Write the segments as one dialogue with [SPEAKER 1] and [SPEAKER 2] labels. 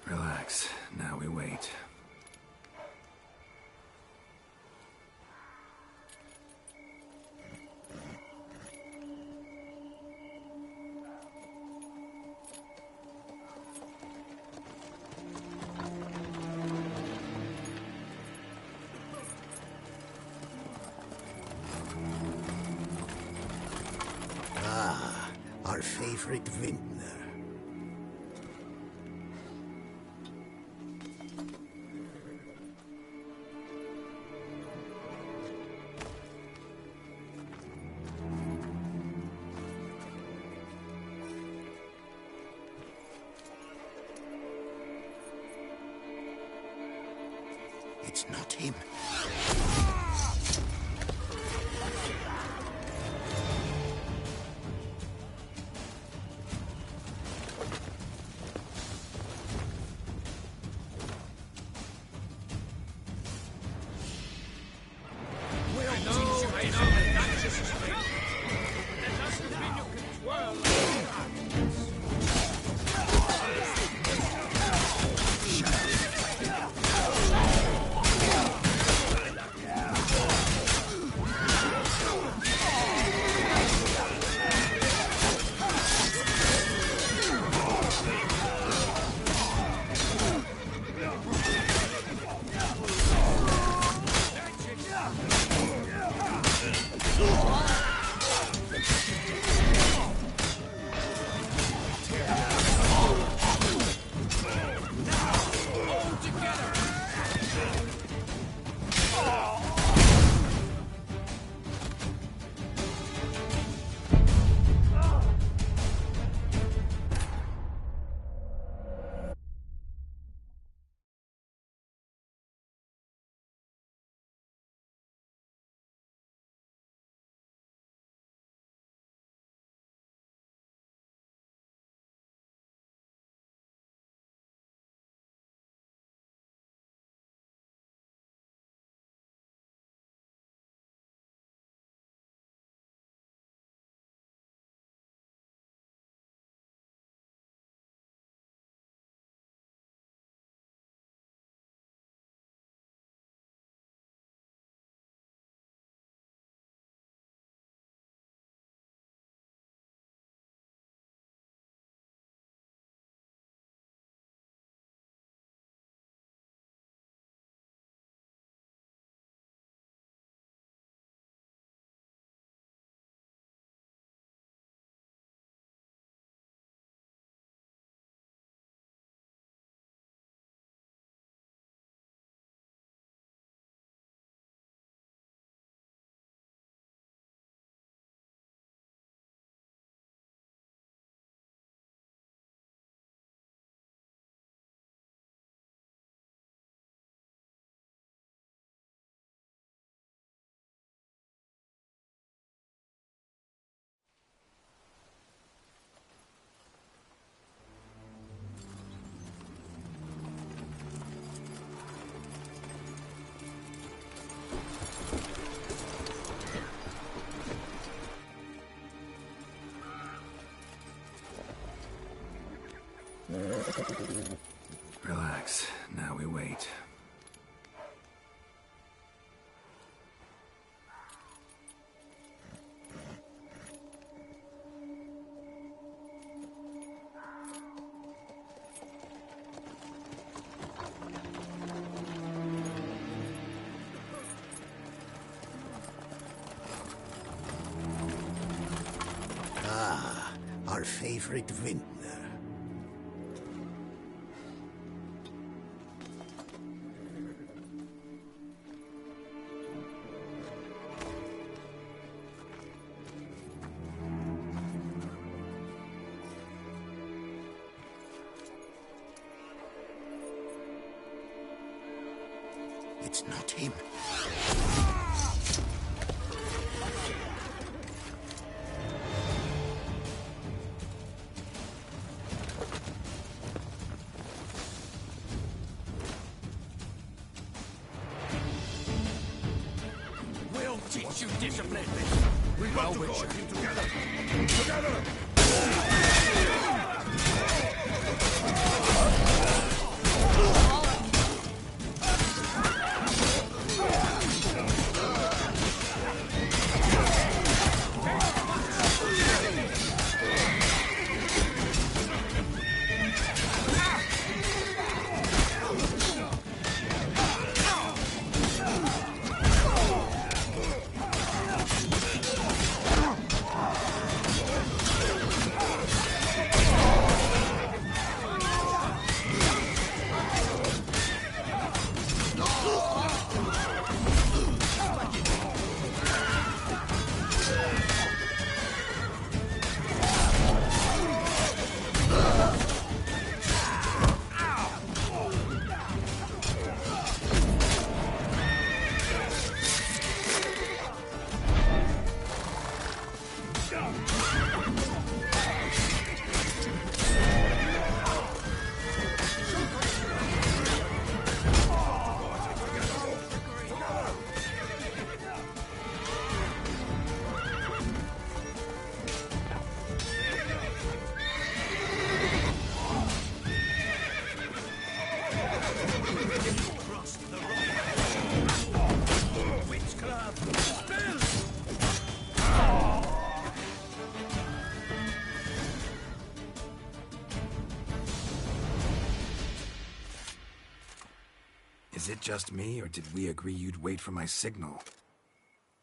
[SPEAKER 1] Relax. Now we wait.
[SPEAKER 2] Our favorite vintner. It's not him.
[SPEAKER 1] Relax. Now we wait.
[SPEAKER 2] Our favorite vintner. It's not him.
[SPEAKER 3] Teach you discipline.
[SPEAKER 4] We got to go at him together. Together!
[SPEAKER 1] Is it just me, or did we agree you'd wait for my signal?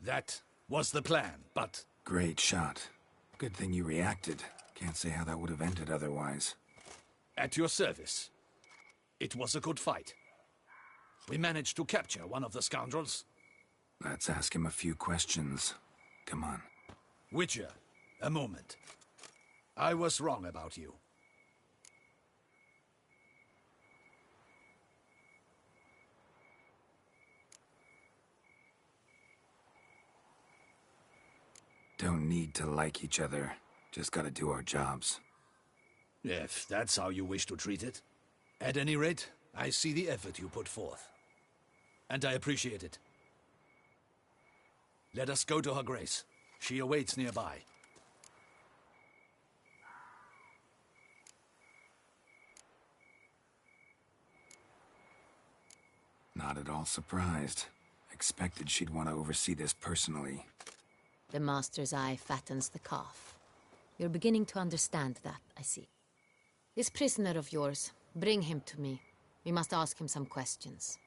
[SPEAKER 3] That was the plan, but...
[SPEAKER 1] Great shot. Good thing you reacted. Can't say how that would have ended otherwise.
[SPEAKER 3] At your service. It was a good fight. We managed to capture one of the scoundrels.
[SPEAKER 1] Let's ask him a few questions. Come on.
[SPEAKER 3] Witcher, a moment. I was wrong about you.
[SPEAKER 1] Don't need to like each other. Just gotta do our jobs.
[SPEAKER 3] If that's how you wish to treat it. At any rate, I see the effort you put forth. And I appreciate it. Let us go to her grace. She awaits nearby.
[SPEAKER 1] Not at all surprised. Expected she'd want to oversee this personally.
[SPEAKER 4] The master's eye fattens the calf. You're beginning to understand that, I see. This prisoner of yours, bring him to me. We must ask him some questions.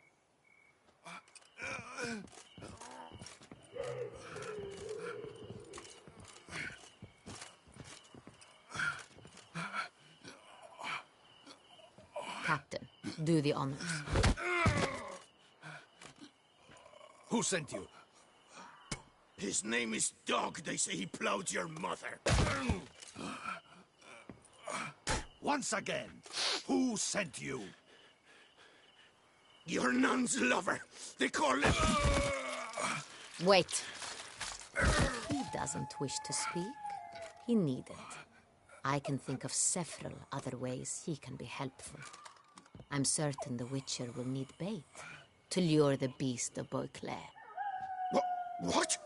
[SPEAKER 4] Captain, do the honors.
[SPEAKER 3] Who sent you?
[SPEAKER 2] His name is Dog. They say he plowed your mother.
[SPEAKER 3] Once again, who sent you?
[SPEAKER 2] Your nun's lover. They call him...
[SPEAKER 4] Wait. He doesn't wish to speak. He needn't. I can think of several other ways he can be helpful. I'm certain the Witcher will need bait to lure the beast of Beauclair.
[SPEAKER 2] What?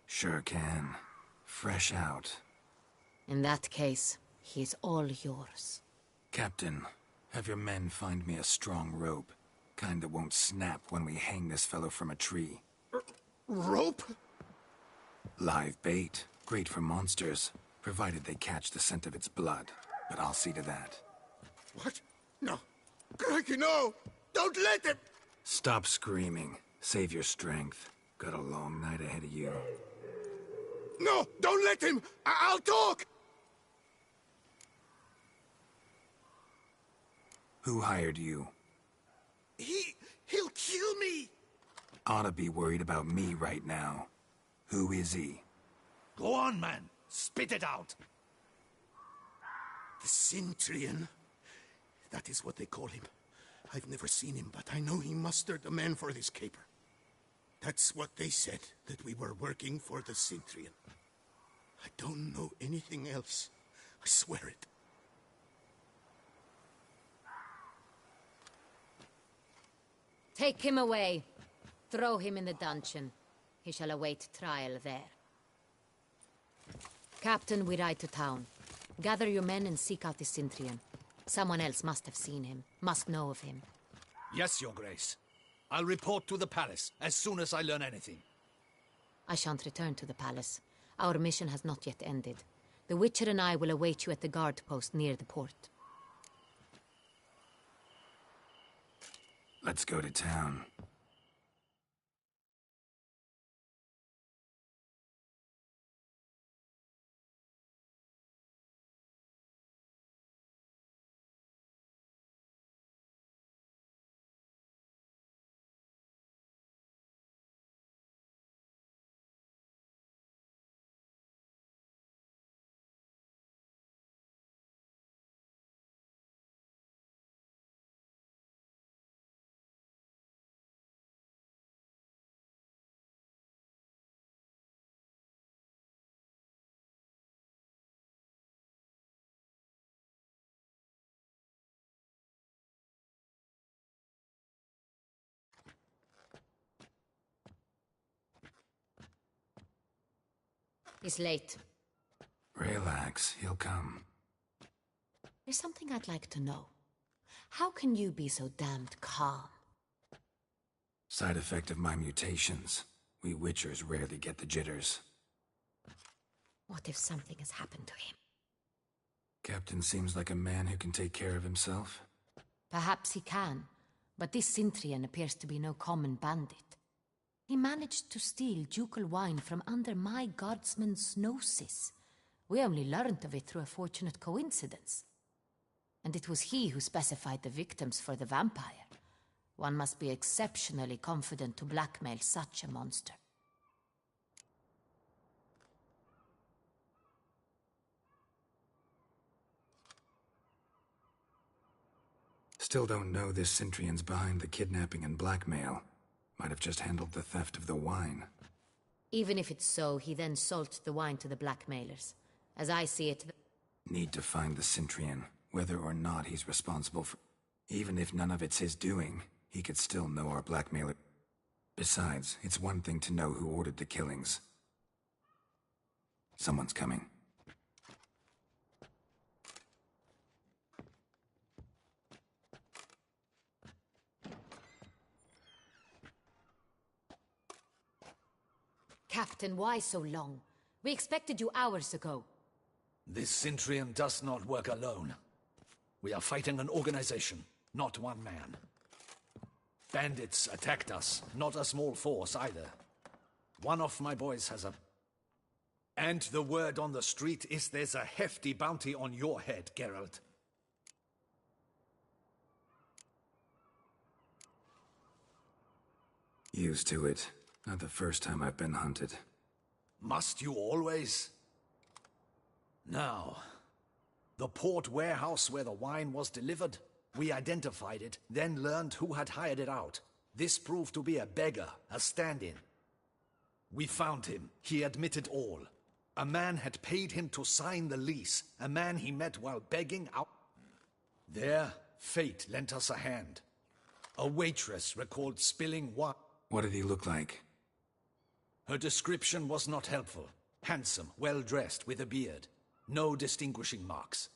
[SPEAKER 1] Sure can. Fresh out.
[SPEAKER 4] In that case, he's all yours.
[SPEAKER 1] Captain, have your men find me a strong rope. Kind that won't snap when we hang this fellow from a tree.
[SPEAKER 2] Rope?
[SPEAKER 1] Live bait. Great for monsters, provided they catch the scent of its blood. But I'll see to that.
[SPEAKER 2] What? No. Crikey, no! Don't let him!
[SPEAKER 1] Stop screaming. Save your strength. Got a long night ahead of you.
[SPEAKER 2] No! Don't let him! I'll talk!
[SPEAKER 1] Who hired you?
[SPEAKER 2] He'll kill me!
[SPEAKER 1] Ought to be worried about me right now. Who is he?
[SPEAKER 3] Go on, man. Spit it out.
[SPEAKER 2] The Cintrian. That is what they call him. I've never seen him, but I know he mustered a man for this caper. That's what they said, that we were working for the Cintrian. I don't know anything else. I swear it.
[SPEAKER 4] Take him away. Throw him in the dungeon. He shall await trial there. Captain, we ride to town. Gather your men and seek out the Cintrian. Someone else must have seen him, must know of him.
[SPEAKER 3] Yes, Your Grace. I'll report to the palace as soon as I learn anything.
[SPEAKER 4] I shan't return to the palace. Our mission has not yet ended. The Witcher and I will await you at the guard post near the port.
[SPEAKER 1] Let's go to town.
[SPEAKER 4] He's late.
[SPEAKER 1] Relax, he'll come.
[SPEAKER 4] There's something I'd like to know. How can you be so damned calm?
[SPEAKER 1] Side effect of my mutations. We Witchers rarely get the jitters.
[SPEAKER 4] What if something has happened to him?
[SPEAKER 1] Captain seems like a man who can take care of himself.
[SPEAKER 4] Perhaps he can, but this Sintrian appears to be no common bandit. He managed to steal ducal wine from under my guardsman's noses. We only learned of it through a fortunate coincidence. And it was he who specified the victims for the vampire. One must be exceptionally confident to blackmail such a monster.
[SPEAKER 1] Still don't know this Sintrian's behind the kidnapping and blackmail. Might have just handled the theft of the wine.
[SPEAKER 4] Even if it's so, he then sold the wine to the blackmailers. As I see it...
[SPEAKER 1] Need to find the Sintrian, whether or not he's responsible for... Even if none of it's his doing, he could still know our blackmailer. Besides, it's one thing to know who ordered the killings. Someone's coming.
[SPEAKER 4] Captain, why so long? We expected you hours ago.
[SPEAKER 3] This Sintrian does not work alone. We are fighting an organization, not one man. Bandits attacked us, not a small force either. One of my boys has a... And the word on the street is there's a hefty bounty on your head, Geralt.
[SPEAKER 1] Used to it. Not the first time I've been hunted.
[SPEAKER 3] Must you always? Now, the port warehouse where the wine was delivered, we identified it, then learned who had hired it out. This proved to be a beggar, a stand-in. We found him. He admitted all. A man had paid him to sign the lease, a man he met while begging out. There, fate lent us a hand. A waitress recalled spilling wine.
[SPEAKER 1] What did he look like?
[SPEAKER 3] Her description was not helpful. Handsome, well-dressed, with a beard. No distinguishing marks.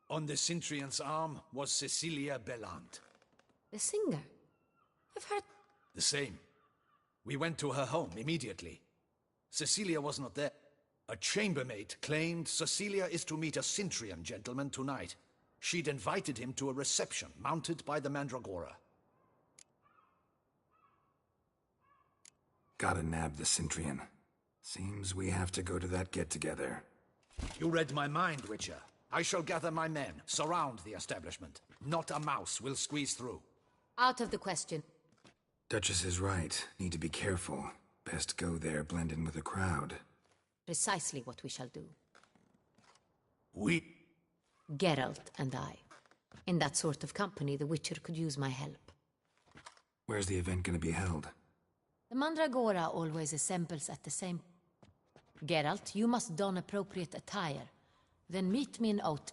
[SPEAKER 3] On the Sintrian's arm was Cecilia Bellant.
[SPEAKER 4] The singer? I've heard...
[SPEAKER 3] The same. We went to her home immediately. Cecilia was not there. A chambermaid claimed Cecilia is to meet a Sintrian gentleman tonight. She'd invited him to a reception mounted by the Mandragora.
[SPEAKER 1] Gotta nab the Sintrian. Seems we have to go to that get-together.
[SPEAKER 3] You read my mind, Witcher. I shall gather my men, surround the establishment. Not a mouse will squeeze through.
[SPEAKER 4] Out of the question.
[SPEAKER 1] Duchess is right. Need to be careful. Best go there, blend in with the crowd.
[SPEAKER 4] Precisely what we shall do.
[SPEAKER 3] We...
[SPEAKER 4] Geralt and I. In that sort of company, the Witcher could use my help.
[SPEAKER 1] Where's the event gonna be held?
[SPEAKER 4] The Mandragora always assembles at the same... Geralt, you must don appropriate attire. Then meet me in Oat.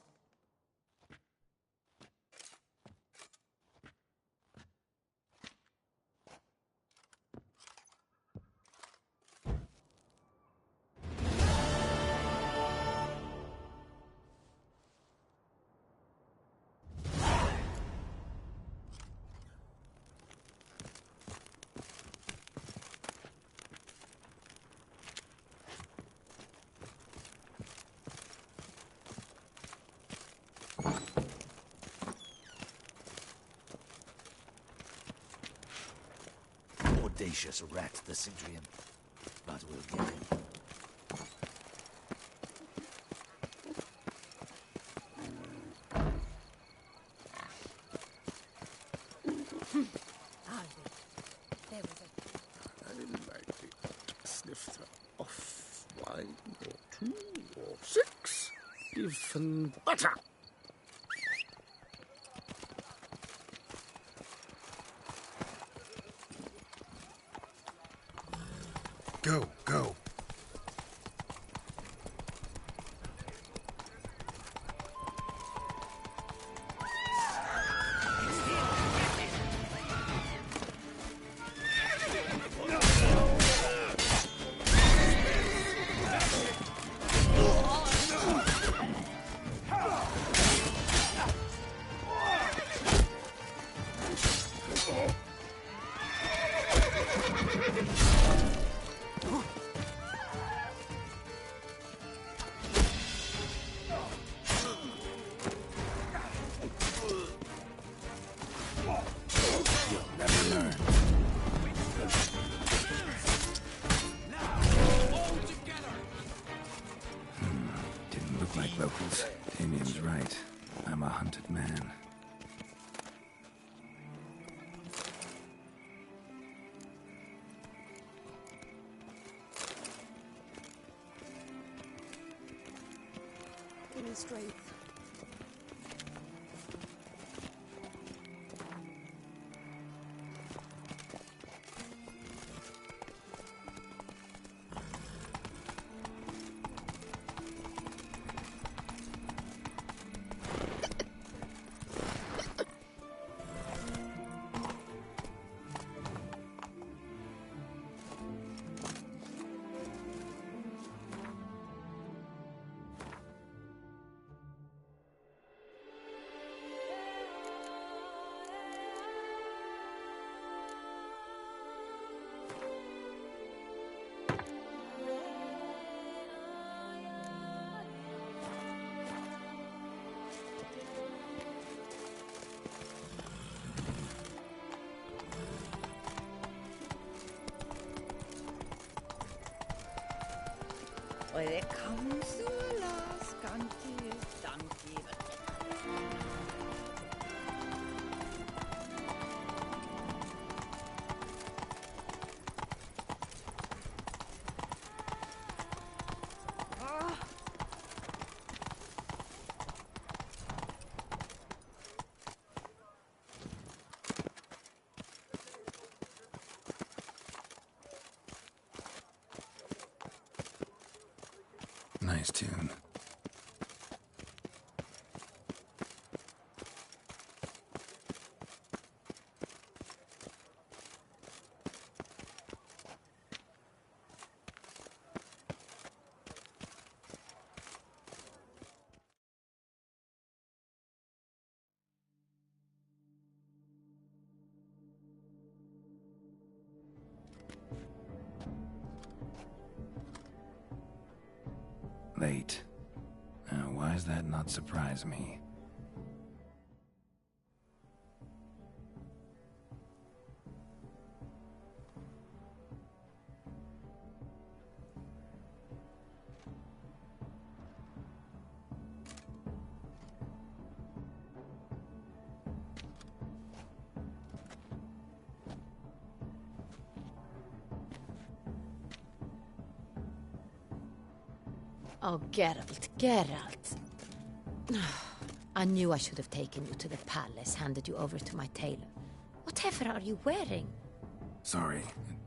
[SPEAKER 3] Audacious rat, the Sintrian. But we'll get him.
[SPEAKER 4] There was a...
[SPEAKER 2] I like it. Sniffed off wine or two or six. Even butter.
[SPEAKER 1] Go, go. like locals. Damien's right. I'm a hunted man.
[SPEAKER 5] Give me strength.
[SPEAKER 6] Og det kan så las danke.
[SPEAKER 1] Nice tune. Late. Why does that not surprise me?
[SPEAKER 4] Oh, Geralt. I knew I should have taken you to the palace, handed you over to my tailor. Whatever are you wearing?
[SPEAKER 1] Sorry,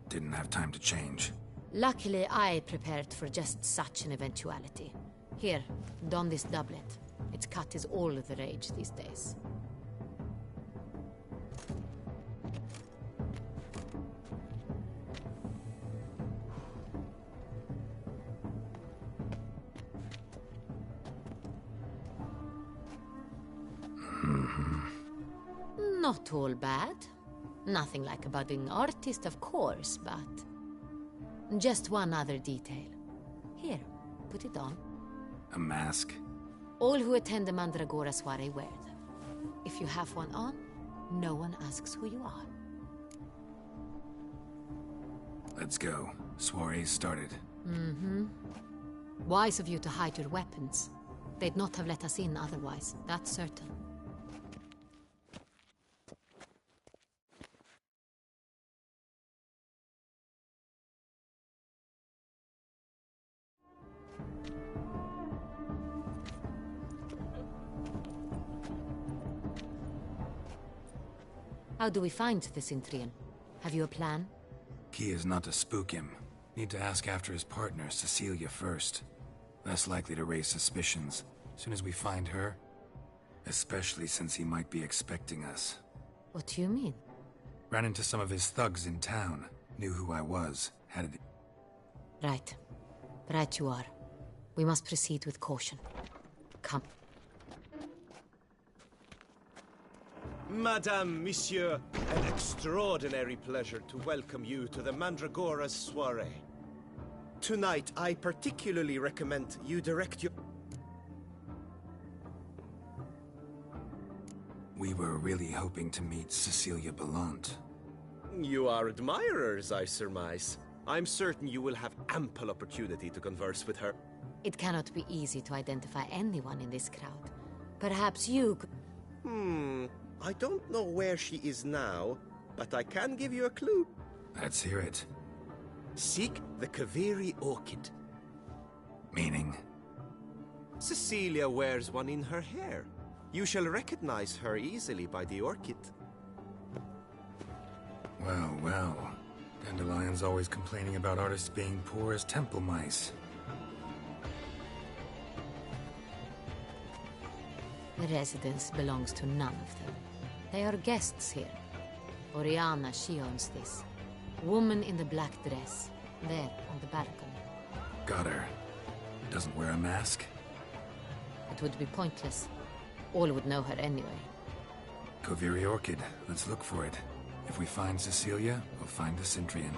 [SPEAKER 1] didn't have time to change.
[SPEAKER 4] Luckily, I prepared for just such an eventuality. Here, don this doublet. Its cut is all the rage these days. Not all bad. Nothing like a budding artist, of course, but... just one other detail. Here, put it on.
[SPEAKER 1] A mask?
[SPEAKER 4] All who attend the Mandragora soiree wear them. If you have one on, no one asks who you are.
[SPEAKER 1] Let's go. Soiree's started.
[SPEAKER 4] Wise of you to hide your weapons. They'd not have let us in otherwise, that's certain. How do we find the Cintrian? Have you a plan?
[SPEAKER 1] Key is not to spook him. Need to ask after his partner, Cecilia, first. Less likely to raise suspicions. Soon as we find her. Especially since he might be expecting us.
[SPEAKER 4] What do you mean?
[SPEAKER 1] Ran into some of his thugs in town. Knew who I was. Had it...
[SPEAKER 4] Right. Right you are. We must proceed with caution. Come.
[SPEAKER 7] Madame, Monsieur, an extraordinary pleasure to welcome you to the Mandragora's soiree. Tonight, I particularly recommend you direct your...
[SPEAKER 1] We were really hoping to meet Cecilia Belant.
[SPEAKER 7] You are admirers, I surmise. I'm certain you will have ample opportunity to converse with her.
[SPEAKER 4] It cannot be easy to identify anyone in this crowd. Perhaps you could...
[SPEAKER 7] I don't know where she is now, but I can give you a clue.
[SPEAKER 1] Let's hear it.
[SPEAKER 7] Seek the Kaviri orchid.
[SPEAKER 1] Meaning?
[SPEAKER 7] Cecilia wears one in her hair. You shall recognize her easily by the orchid.
[SPEAKER 1] Well, well. Dandelion's always complaining about artists being poor as temple mice.
[SPEAKER 4] The residence belongs to none of them. They are guests here. Oriana, she owns this. Woman in the black dress. There, on the balcony.
[SPEAKER 1] Got her. Doesn't wear a mask?
[SPEAKER 4] It would be pointless. All would know her anyway.
[SPEAKER 1] Kaviri orchid. Let's look for it. If we find Cecilia, we'll find the Centrian.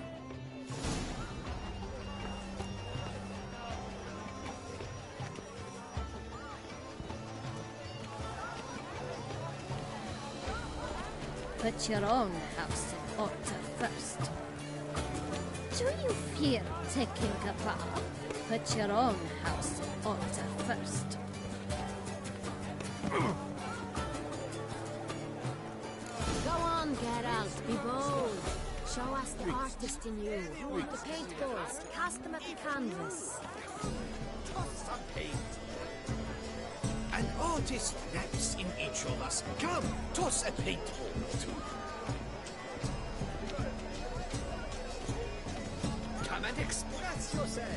[SPEAKER 5] Put your own house in order first. Do you fear taking a bath? Put your own house in order first.
[SPEAKER 4] Go on, Geralt, be bold. Show us the artist in you. The paint balls, cast them at the canvas.
[SPEAKER 3] Toss some paint. An artist lives in each of us. Come, toss a paintball too. Come and express yourself.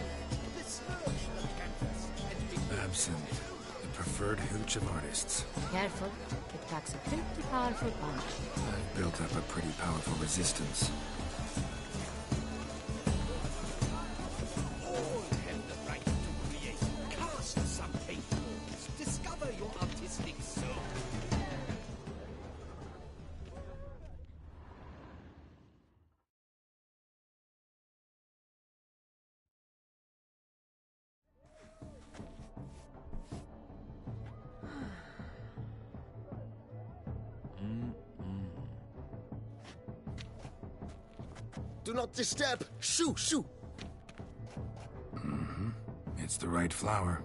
[SPEAKER 3] Besmirch the canvas and be
[SPEAKER 1] Absinthe. The preferred hooch of artists.
[SPEAKER 4] Careful, it packs a pretty powerful punch.
[SPEAKER 1] I've built up a pretty powerful resistance.
[SPEAKER 3] all have the right to create. Cast some paintballs. Discover your artistic soul.
[SPEAKER 2] Do not disturb! Shoo! Shoo!
[SPEAKER 1] It's the right flower.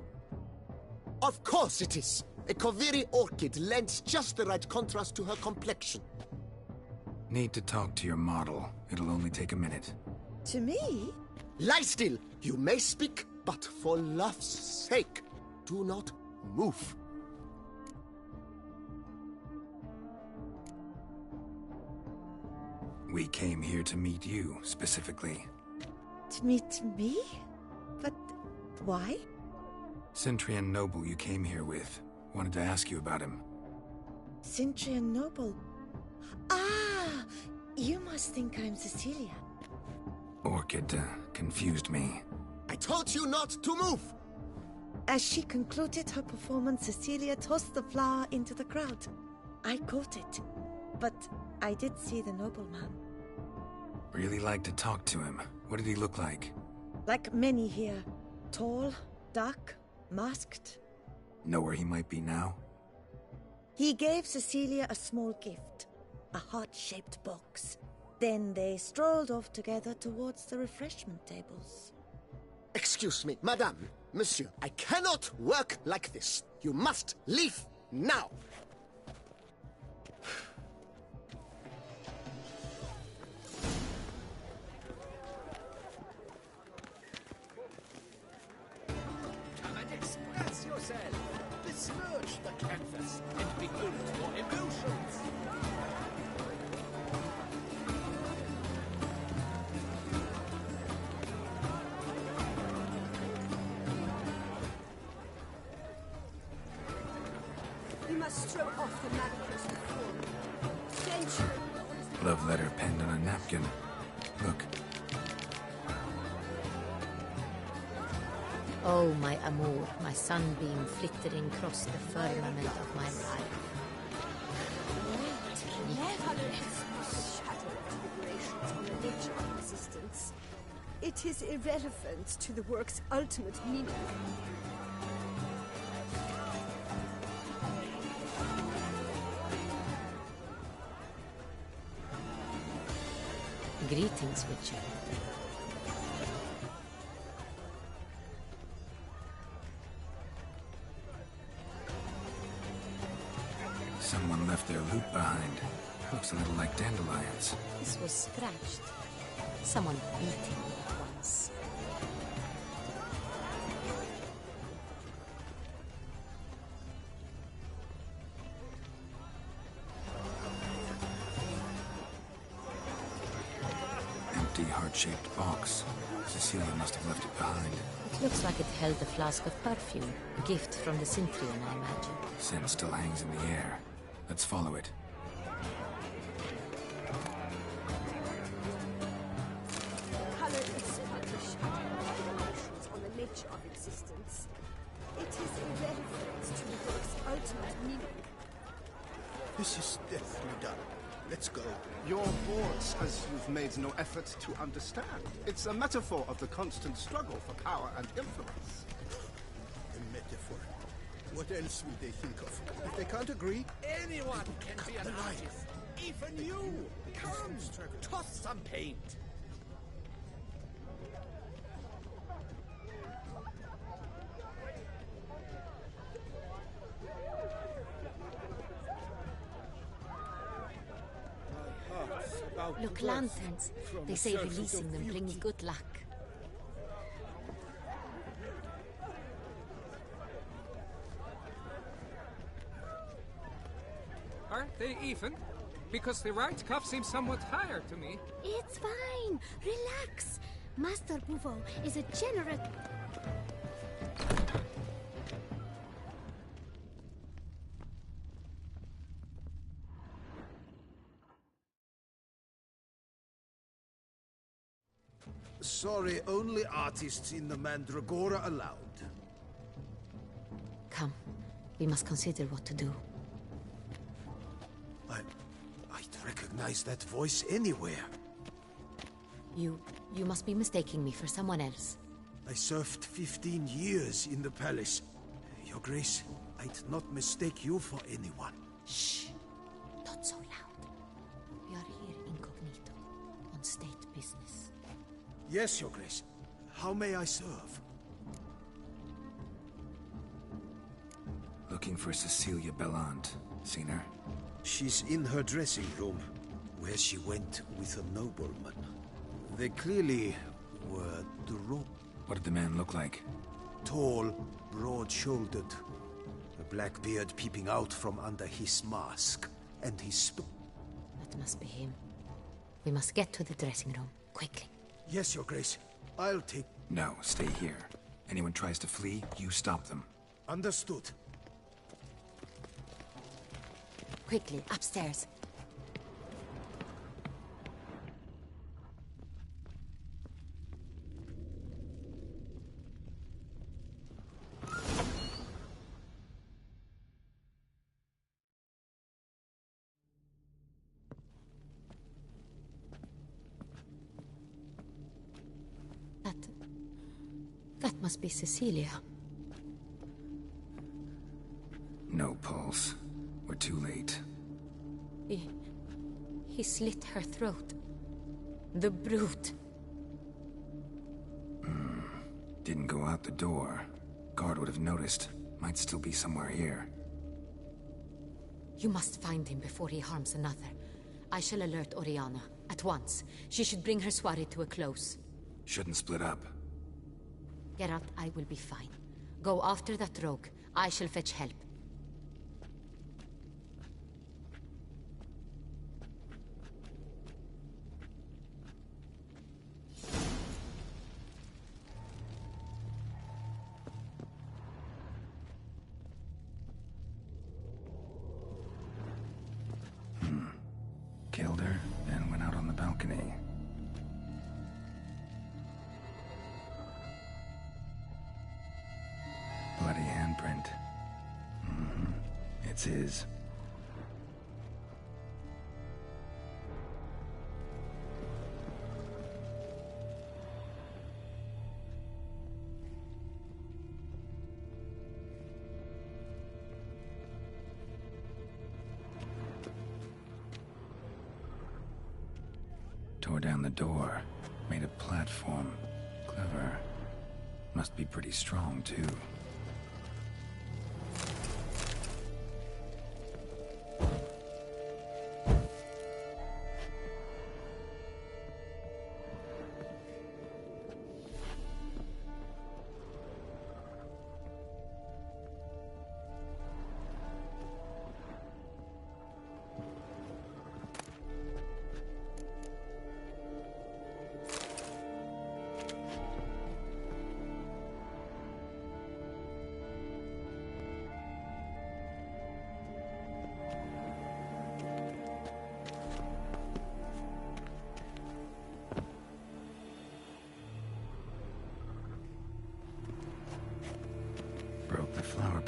[SPEAKER 2] Of course it is! A Kaviri orchid lends just the right contrast to her complexion.
[SPEAKER 1] Need to talk to your model. It'll only take a minute.
[SPEAKER 6] To me?
[SPEAKER 2] Lie still! You may speak, but for love's sake, do not move.
[SPEAKER 1] We came here to meet you, specifically.
[SPEAKER 6] To meet me? But why?
[SPEAKER 1] Centrian noble you came here with. Wanted to ask you about him.
[SPEAKER 6] Centrian noble. Ah! You must think I'm Cecilia.
[SPEAKER 1] Orchid confused me.
[SPEAKER 2] I told you not to move!
[SPEAKER 6] As she concluded her performance, Cecilia tossed the flower into the crowd. I caught it, but I did see the nobleman.
[SPEAKER 1] Really like to talk to him. What did he look like?
[SPEAKER 6] Like many here. Tall, dark, masked.
[SPEAKER 1] Know where he might be now?
[SPEAKER 6] He gave Cecilia a small gift, a heart-shaped box. Then they strolled off together towards the refreshment tables.
[SPEAKER 2] Excuse me, madame, monsieur, I cannot work like this. You must leave now!
[SPEAKER 3] Come and express yourself. Besmirch the canvas and behold your emotions.
[SPEAKER 8] You must throw off the manacles before. Century.
[SPEAKER 1] Love letter penned on a napkin. Look,
[SPEAKER 4] Oh, my amour, my sunbeam flittering across the firmament of my life.
[SPEAKER 8] Nevertheless, must shadow of deliberations on the nature of existence. It is irrelevant to the work's ultimate meaning.
[SPEAKER 4] Greetings, Witcher.
[SPEAKER 1] Someone left their loot behind. Looks a little like dandelions.
[SPEAKER 4] This was scratched. Someone beat him once.
[SPEAKER 1] Empty heart-shaped box. Cecilia must have left it behind.
[SPEAKER 4] It looks like it held a flask of perfume. A gift from the Cintrian, I imagine.
[SPEAKER 1] Scent still hangs in the air. Let's follow it.
[SPEAKER 8] Color establish decorations on the nature of existence. It is irrelevant to the work's ultimate meaning.
[SPEAKER 2] This is deathly done. Let's go.
[SPEAKER 9] You're bored as you've made no effort to understand. It's a metaphor of the constant struggle for power and influence.
[SPEAKER 2] A metaphor. What else will they think of? If they can't agree,
[SPEAKER 3] Anyone can be an
[SPEAKER 2] the line.
[SPEAKER 3] artist. Even you. Come, toss some paint.
[SPEAKER 4] Look, lanterns. They say releasing them brings good luck.
[SPEAKER 10] Aren't they even? Because the right cuff seems somewhat higher to me.
[SPEAKER 5] It's fine. Relax. Master Bouveau is a generous...
[SPEAKER 3] Sorry, only artists in the Mandragora allowed.
[SPEAKER 4] Come. We must consider what to do.
[SPEAKER 3] I'd recognize that voice anywhere.
[SPEAKER 4] You must be mistaking me for someone else.
[SPEAKER 3] I served 15 years in the palace. Your Grace, I'd not mistake you for anyone.
[SPEAKER 4] Shh. Not so loud. We are here incognito, on state business.
[SPEAKER 3] Yes, Your Grace. How may I serve?
[SPEAKER 1] Looking for Cecilia Bellant. Seen her?
[SPEAKER 3] She's in her dressing room, where she went with a nobleman. They clearly were drunk.
[SPEAKER 1] What did the man look like?
[SPEAKER 3] Tall, broad-shouldered. A black beard peeping out from under his mask. And his
[SPEAKER 4] That must be him. We must get to the dressing room, quickly.
[SPEAKER 3] Yes, Your Grace. I'll take...
[SPEAKER 1] No, stay here. Anyone tries to flee, you stop them.
[SPEAKER 3] Understood.
[SPEAKER 4] Quickly, upstairs. That must be Cecilia.
[SPEAKER 1] No pulse. We're too late.
[SPEAKER 4] He slit her throat. The brute.
[SPEAKER 1] Didn't go out the door. Guard would have noticed. Might still be somewhere here.
[SPEAKER 4] You must find him before he harms another. I shall alert Oriana. At once. She should bring her soirée to a close.
[SPEAKER 1] Shouldn't split up.
[SPEAKER 4] Geralt, I will be fine. Go after that rogue. I shall fetch help.
[SPEAKER 1] Killed her, and went out on the balcony. Bloody handprint. It's his. Tore down the door. Made a platform. Clever. Must be pretty strong, too.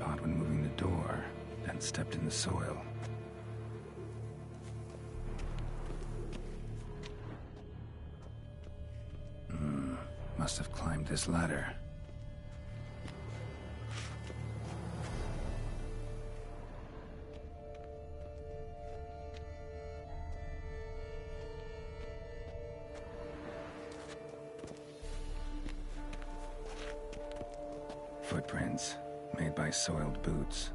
[SPEAKER 1] pot when moving the door, then stepped in the soil. Must have climbed this ladder. Footprints made by soiled boots.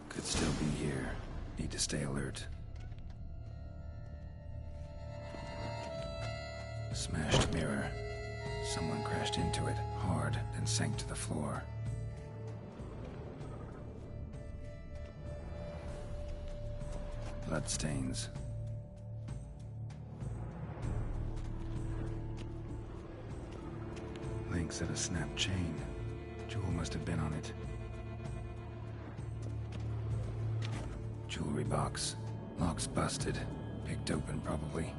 [SPEAKER 1] Could still be here. Need to stay alert. Smashed mirror. Someone crashed into it, hard, then sank to the floor. Bloodstains. Links at a snapped chain. Jewel must have been on it. Jewelry box. Lock's busted. Picked open, probably.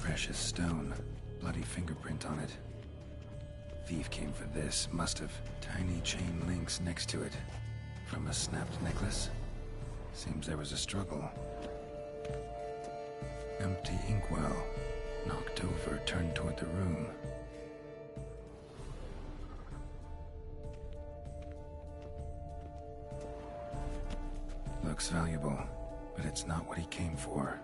[SPEAKER 1] Precious stone. Bloody fingerprint on it. Thief came for this. Must have. Tiny chain links next to it. From a snapped necklace? Seems there was a struggle. Empty inkwell. Knocked over, turned toward the room. Looks valuable, but it's not what he came for.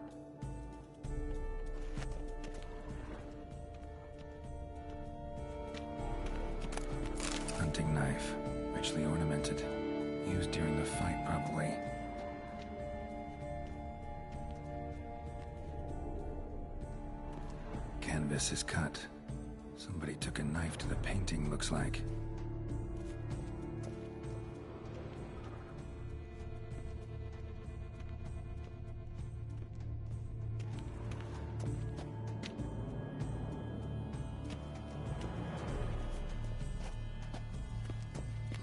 [SPEAKER 1] Hunting knife, richly ornamented. Used during the fight, probably. Canvas is cut. Somebody took a knife to the painting, looks like.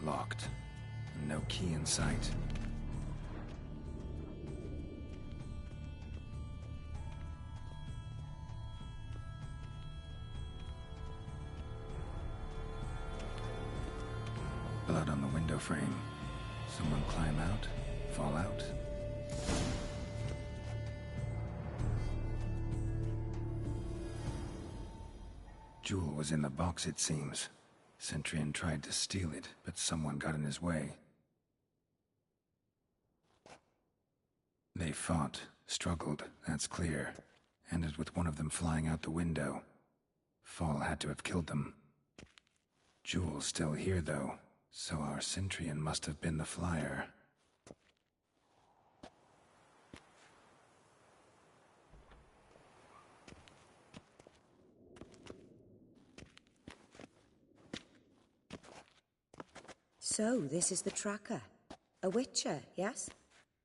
[SPEAKER 1] Locked. No key in sight. Blood on the window frame. Someone climb out? Fall out? Jewel was in the box, it seems. Centurion tried to steal it, but someone got in his way. They fought, struggled, that's clear. Ended with one of them flying out the window. Fall had to have killed them. Jewel's still here, though, so our Centurion must have been the flyer.
[SPEAKER 6] So, this is the tracker. A witcher, yes?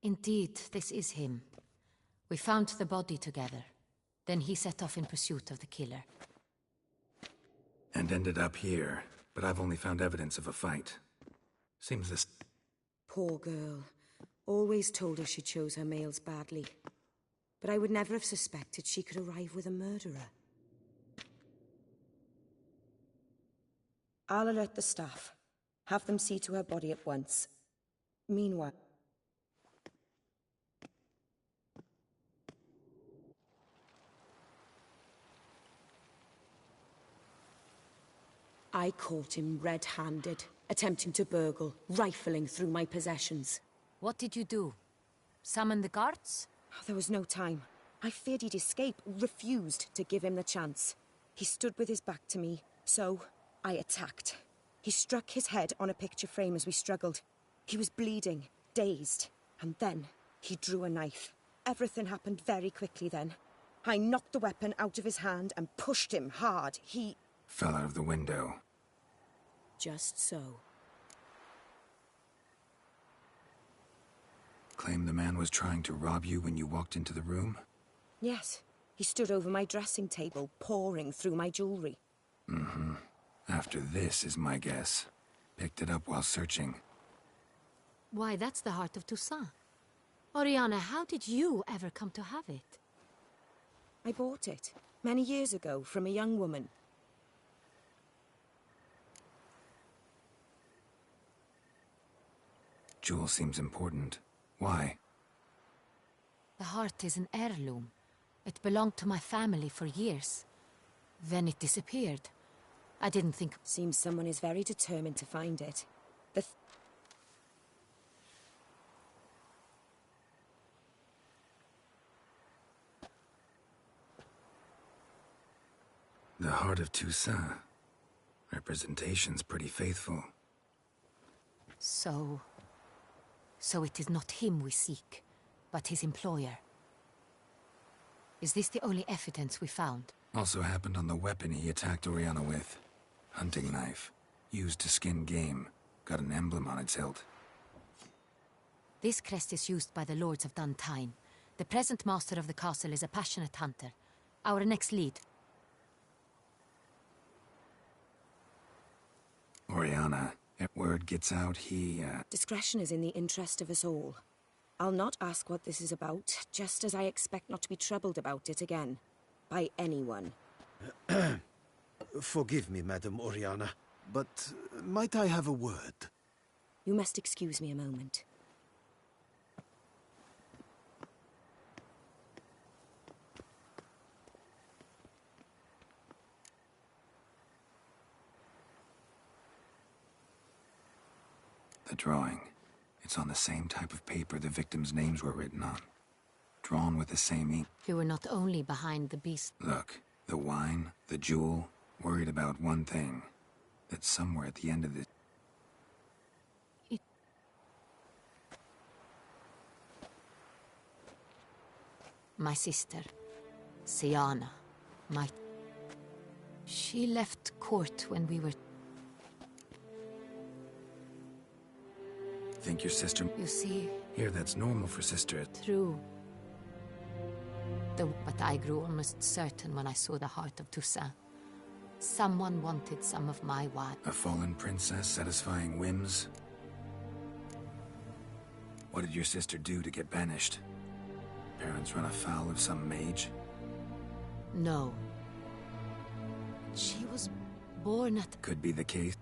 [SPEAKER 4] Indeed, this is him. We found the body together. Then he set off in pursuit of the killer.
[SPEAKER 1] And ended up here, but I've only found evidence of a fight. Seems this...
[SPEAKER 6] Poor girl. Always told her she chose her males badly. But I would never have suspected she could arrive with a murderer. I'll alert the staff. Have them see to her body at once. Meanwhile... I caught him red-handed, attempting to burgle, rifling through my possessions.
[SPEAKER 4] What did you do? Summon the guards?
[SPEAKER 6] There was no time. I feared he'd escape, refused to give him the chance. He stood with his back to me, so I attacked. He struck his head on a picture frame as we struggled. He was bleeding, dazed, and then he drew a knife. Everything happened very quickly then. I knocked the weapon out of his hand and pushed him hard. He...
[SPEAKER 1] Fell out of the window.
[SPEAKER 6] Just so.
[SPEAKER 1] Claim the man was trying to rob you when you walked into the room?
[SPEAKER 6] Yes. He stood over my dressing table, pouring through my jewelry.
[SPEAKER 1] Mm-hmm. After this is my guess. Picked it up while searching.
[SPEAKER 4] Why, that's the heart of Toussaint. Oriana, how did you ever come to have it?
[SPEAKER 6] I bought it, many years ago, from a young woman.
[SPEAKER 1] Jewel seems important. Why?
[SPEAKER 4] The heart is an heirloom. It belonged to my family for years. Then it disappeared. I didn't think...
[SPEAKER 6] Seems someone is very determined to find it.
[SPEAKER 1] The heart of Toussaint. Representation's pretty faithful.
[SPEAKER 4] So it is not him we seek, but his employer. Is this the only evidence we found?
[SPEAKER 1] Also happened on the weapon he attacked Oriana with. Hunting knife. Used to skin game. Got an emblem on its hilt.
[SPEAKER 4] This crest is used by the Lords of Duntine. The present master of the castle is a passionate hunter. Our next lead.
[SPEAKER 1] Oriana, if word gets out, he,
[SPEAKER 6] Discretion is in the interest of us all. I'll not ask what this is about, just as I expect not to be troubled about it again. By anyone.
[SPEAKER 7] Forgive me, Madam Oriana, but might I have a word?
[SPEAKER 6] You must excuse me a moment.
[SPEAKER 1] The drawing. It's on the same type of paper the victims' names were written on. Drawn with the same ink.
[SPEAKER 4] You were not only behind the beast...
[SPEAKER 1] Look, the wine, the jewel, worried about one thing. That somewhere at the end of this...
[SPEAKER 4] My sister, Siana, She left court when we were...
[SPEAKER 1] Think your sister...
[SPEAKER 4] You see...
[SPEAKER 1] Here, that's normal for sister.
[SPEAKER 4] True. But I grew almost certain when I saw the heart of Toussaint. Someone wanted some of my wine.
[SPEAKER 1] A fallen princess satisfying whims? What did your sister do to get banished? Parents run afoul of some mage?
[SPEAKER 4] No. She was born at...
[SPEAKER 1] Could be the case.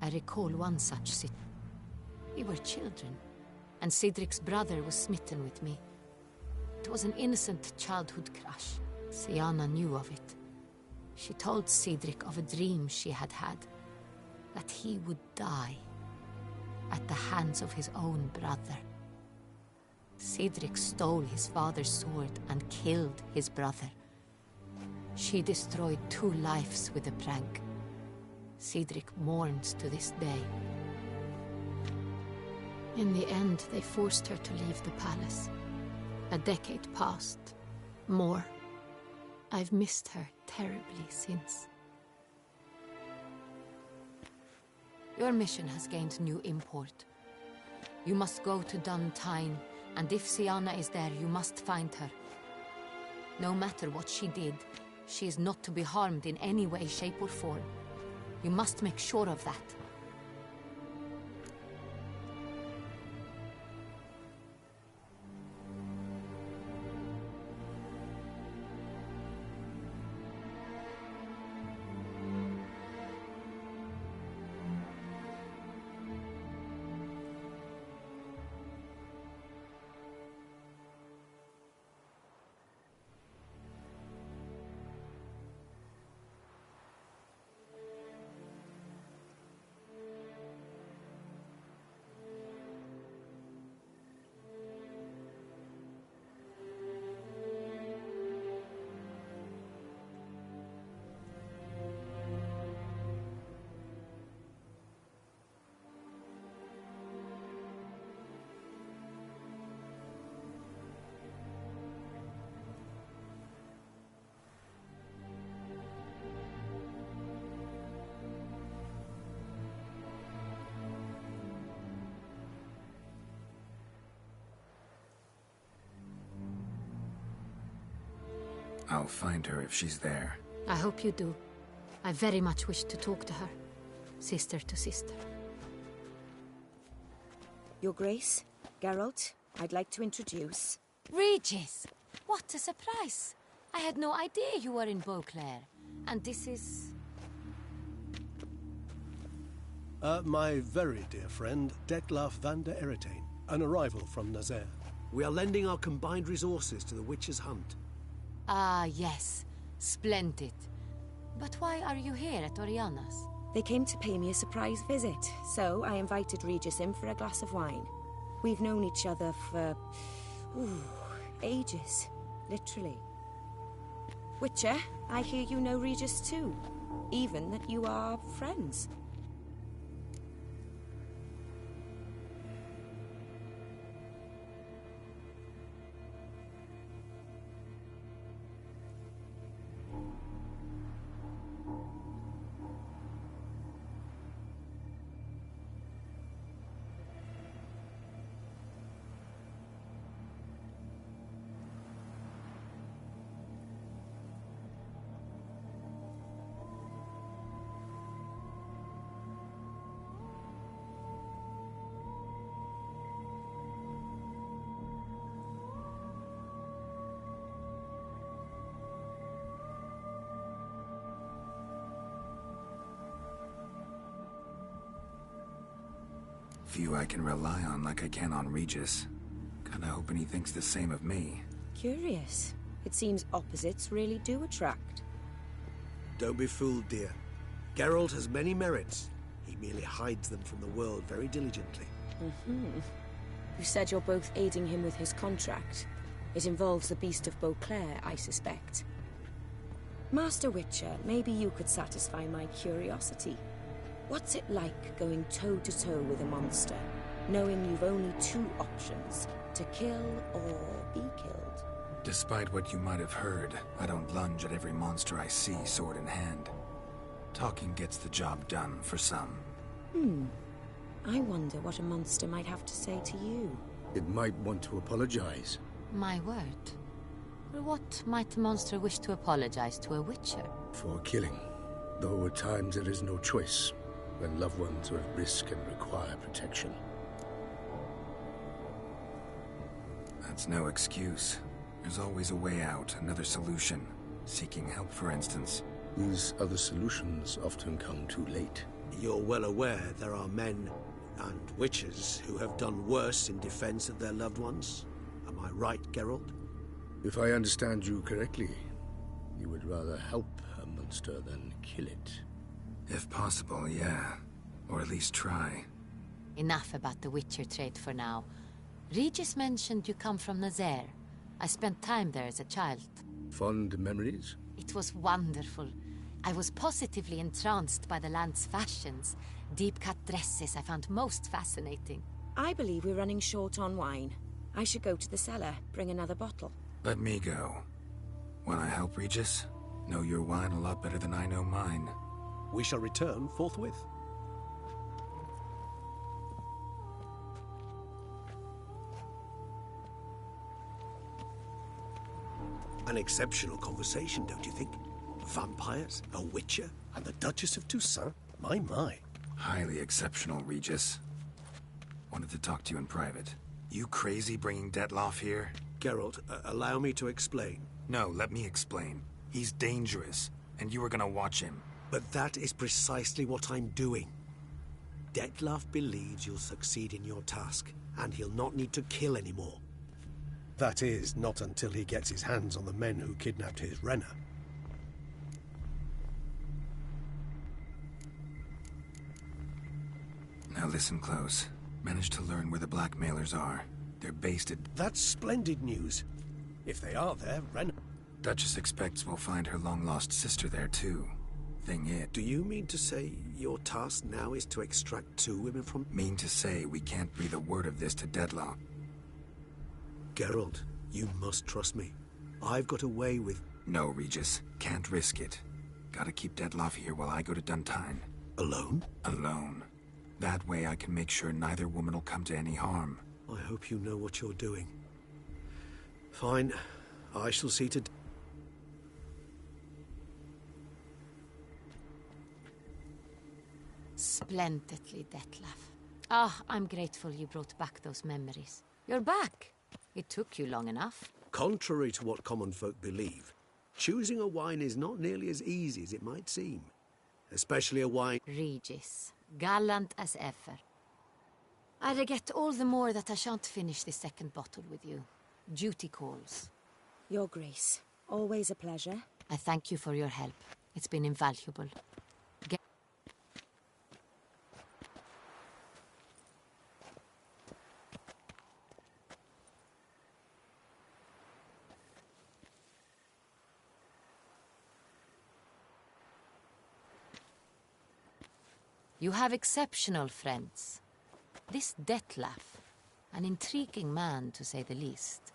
[SPEAKER 4] I recall one such sit. We were children, and Cedric's brother was smitten with me. It was an innocent childhood crush. Siana knew of it. She told Cedric of a dream she had had, that he would die at the hands of his own brother. Cedric stole his father's sword and killed his brother. She destroyed 2 lives with a prank. Cedric mourns to this day. In the end, they forced her to leave the palace. A decade passed. More. I've missed her terribly since. Your mission has gained new import. You must go to Duntine, and if Siana is there, you must find her. No matter what she did, she is not to be harmed in any way, shape, or form. You must make sure of that.
[SPEAKER 1] I'll find her if she's there.
[SPEAKER 4] I hope you do. I very much wish to talk to her. Sister to sister.
[SPEAKER 6] Your Grace, Geralt, I'd like to introduce...
[SPEAKER 4] Regis! What a surprise! I had no idea you were in Beauclair. And this is...
[SPEAKER 11] My very dear friend, Detlaf van der Eretain, an arrival from Nazaire.
[SPEAKER 3] We are lending our combined resources to the Witcher's hunt.
[SPEAKER 4] Ah, yes. Splendid. But why are you here at Oriana's?
[SPEAKER 6] They came to pay me a surprise visit, so I invited Regis in for a glass of wine. We've known each other for... ages. Literally. Witcher, I hear you know Regis too. Even that you are friends.
[SPEAKER 1] Few I can rely on like I can on Regis. Kinda hoping he thinks the same of me.
[SPEAKER 6] Curious. It seems opposites really do attract.
[SPEAKER 3] Don't be fooled, dear. Geralt has many merits. He merely hides them from the world very diligently.
[SPEAKER 6] You said you're both aiding him with his contract. It involves the Beast of Beauclair, I suspect. Master Witcher, maybe you could satisfy my curiosity. What's it like going toe-to-toe with a monster, knowing you've only two options, to kill or be killed?
[SPEAKER 1] Despite what you might have heard, I don't lunge at every monster I see sword in hand. Talking gets the job done for some.
[SPEAKER 6] I wonder what a monster might have to say to you.
[SPEAKER 2] It might want to apologize.
[SPEAKER 4] My word. What might a monster wish to apologize to a Witcher?
[SPEAKER 2] For killing. Though at times there is no choice, when loved ones are at risk and require protection.
[SPEAKER 1] That's no excuse. There's always a way out, another solution. Seeking help, for instance.
[SPEAKER 2] These other solutions often come too late.
[SPEAKER 3] You're well aware there are men and witches who have done worse in defense of their loved ones. Am I right, Geralt?
[SPEAKER 2] If I understand you correctly, you would rather help a monster than kill it.
[SPEAKER 1] If possible, yeah. Or at least try.
[SPEAKER 4] Enough about the Witcher trade for now. Regis mentioned you come from Nazaire. I spent time there as a child.
[SPEAKER 2] Fond memories?
[SPEAKER 4] It was wonderful. I was positively entranced by the land's fashions. Deep-cut dresses I found most fascinating.
[SPEAKER 6] I believe we're running short on wine. I should go to the cellar, bring another bottle.
[SPEAKER 1] Let me go. Wanna help, Regis? Know your wine a lot better than I know mine.
[SPEAKER 11] We shall return forthwith.
[SPEAKER 3] An exceptional conversation, don't you think? Vampires, a witcher,
[SPEAKER 11] And the Duchess of Toussaint? My.
[SPEAKER 1] Highly exceptional, Regis. Wanted to talk to you in private. You crazy bringing Detlaf here?
[SPEAKER 3] Geralt, allow me to explain.
[SPEAKER 1] No, let me explain. He's dangerous, and you were gonna watch him.
[SPEAKER 3] But that is precisely what I'm doing. Detlaf believes you'll succeed in your task, and he'll not need to kill anymore.
[SPEAKER 11] That is, not until he gets his hands on the men who kidnapped his Renner.
[SPEAKER 1] Now listen close. Managed to learn where the blackmailers are. They're based at...
[SPEAKER 11] That's splendid news. If they are there, Renner...
[SPEAKER 1] Duchess expects we'll find her long-lost sister there, too. Thing is...
[SPEAKER 3] Do you mean to say your task now is to extract 2 women from...
[SPEAKER 1] Mean to say we can't breathe a word of this to Detlaf.
[SPEAKER 3] Geralt, you must trust me. I've got away with...
[SPEAKER 1] No, Regis. Can't risk it. Gotta keep Detlaf here while I go to Duntine.
[SPEAKER 3] Alone?
[SPEAKER 1] Alone. That way I can make sure neither woman will come to any harm.
[SPEAKER 3] I hope you know what you're doing. Fine. I shall see to...
[SPEAKER 4] Splendidly, Detlef. Ah, I'm grateful you brought back those memories. You're back. It took you long enough.
[SPEAKER 12] Contrary to what common folk believe, choosing a wine is not nearly as easy as it might seem. Especially a wine...
[SPEAKER 4] Regis, gallant as ever. I regret all the more that I shan't finish the second bottle with you. Duty calls.
[SPEAKER 6] Your Grace, always a pleasure.
[SPEAKER 4] I thank you for your help. It's been invaluable. You have exceptional friends. This Detlef, an intriguing man to say the least.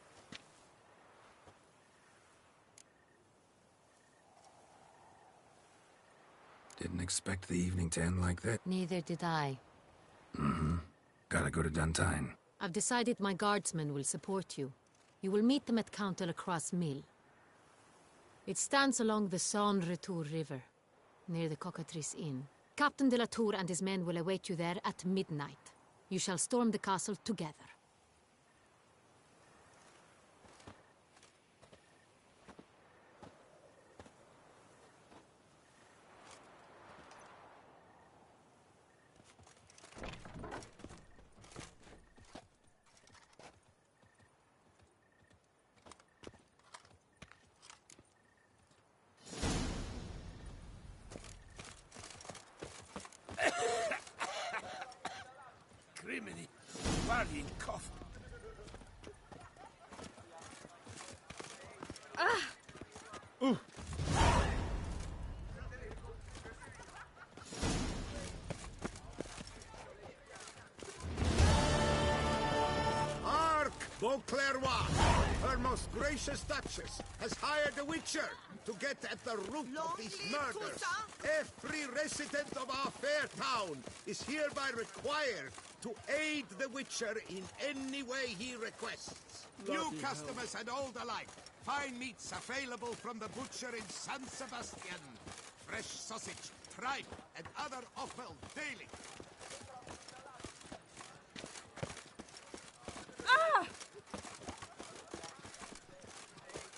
[SPEAKER 1] Didn't expect the evening to end like that.
[SPEAKER 4] Neither did I.
[SPEAKER 1] Gotta go to Duntine.
[SPEAKER 4] I've decided my guardsmen will support you. You will meet them at Count de la Croix's mill. It stands along the Saône-Retour River, near the Cockatrice Inn. Captain de la Tour and his men will await you there at midnight. You shall storm the castle together.
[SPEAKER 3] Criminy, worrying cough.
[SPEAKER 2] Hark! Beauclervois, her most gracious Duchess, has hired a witcher to get at the root of these murders. Every resident of our fair town is hereby required to aid the witcher in any way he requests. New customers and old alike. Fine meats available from the butcher in San Sebastian. Fresh sausage, tripe, and other offal daily.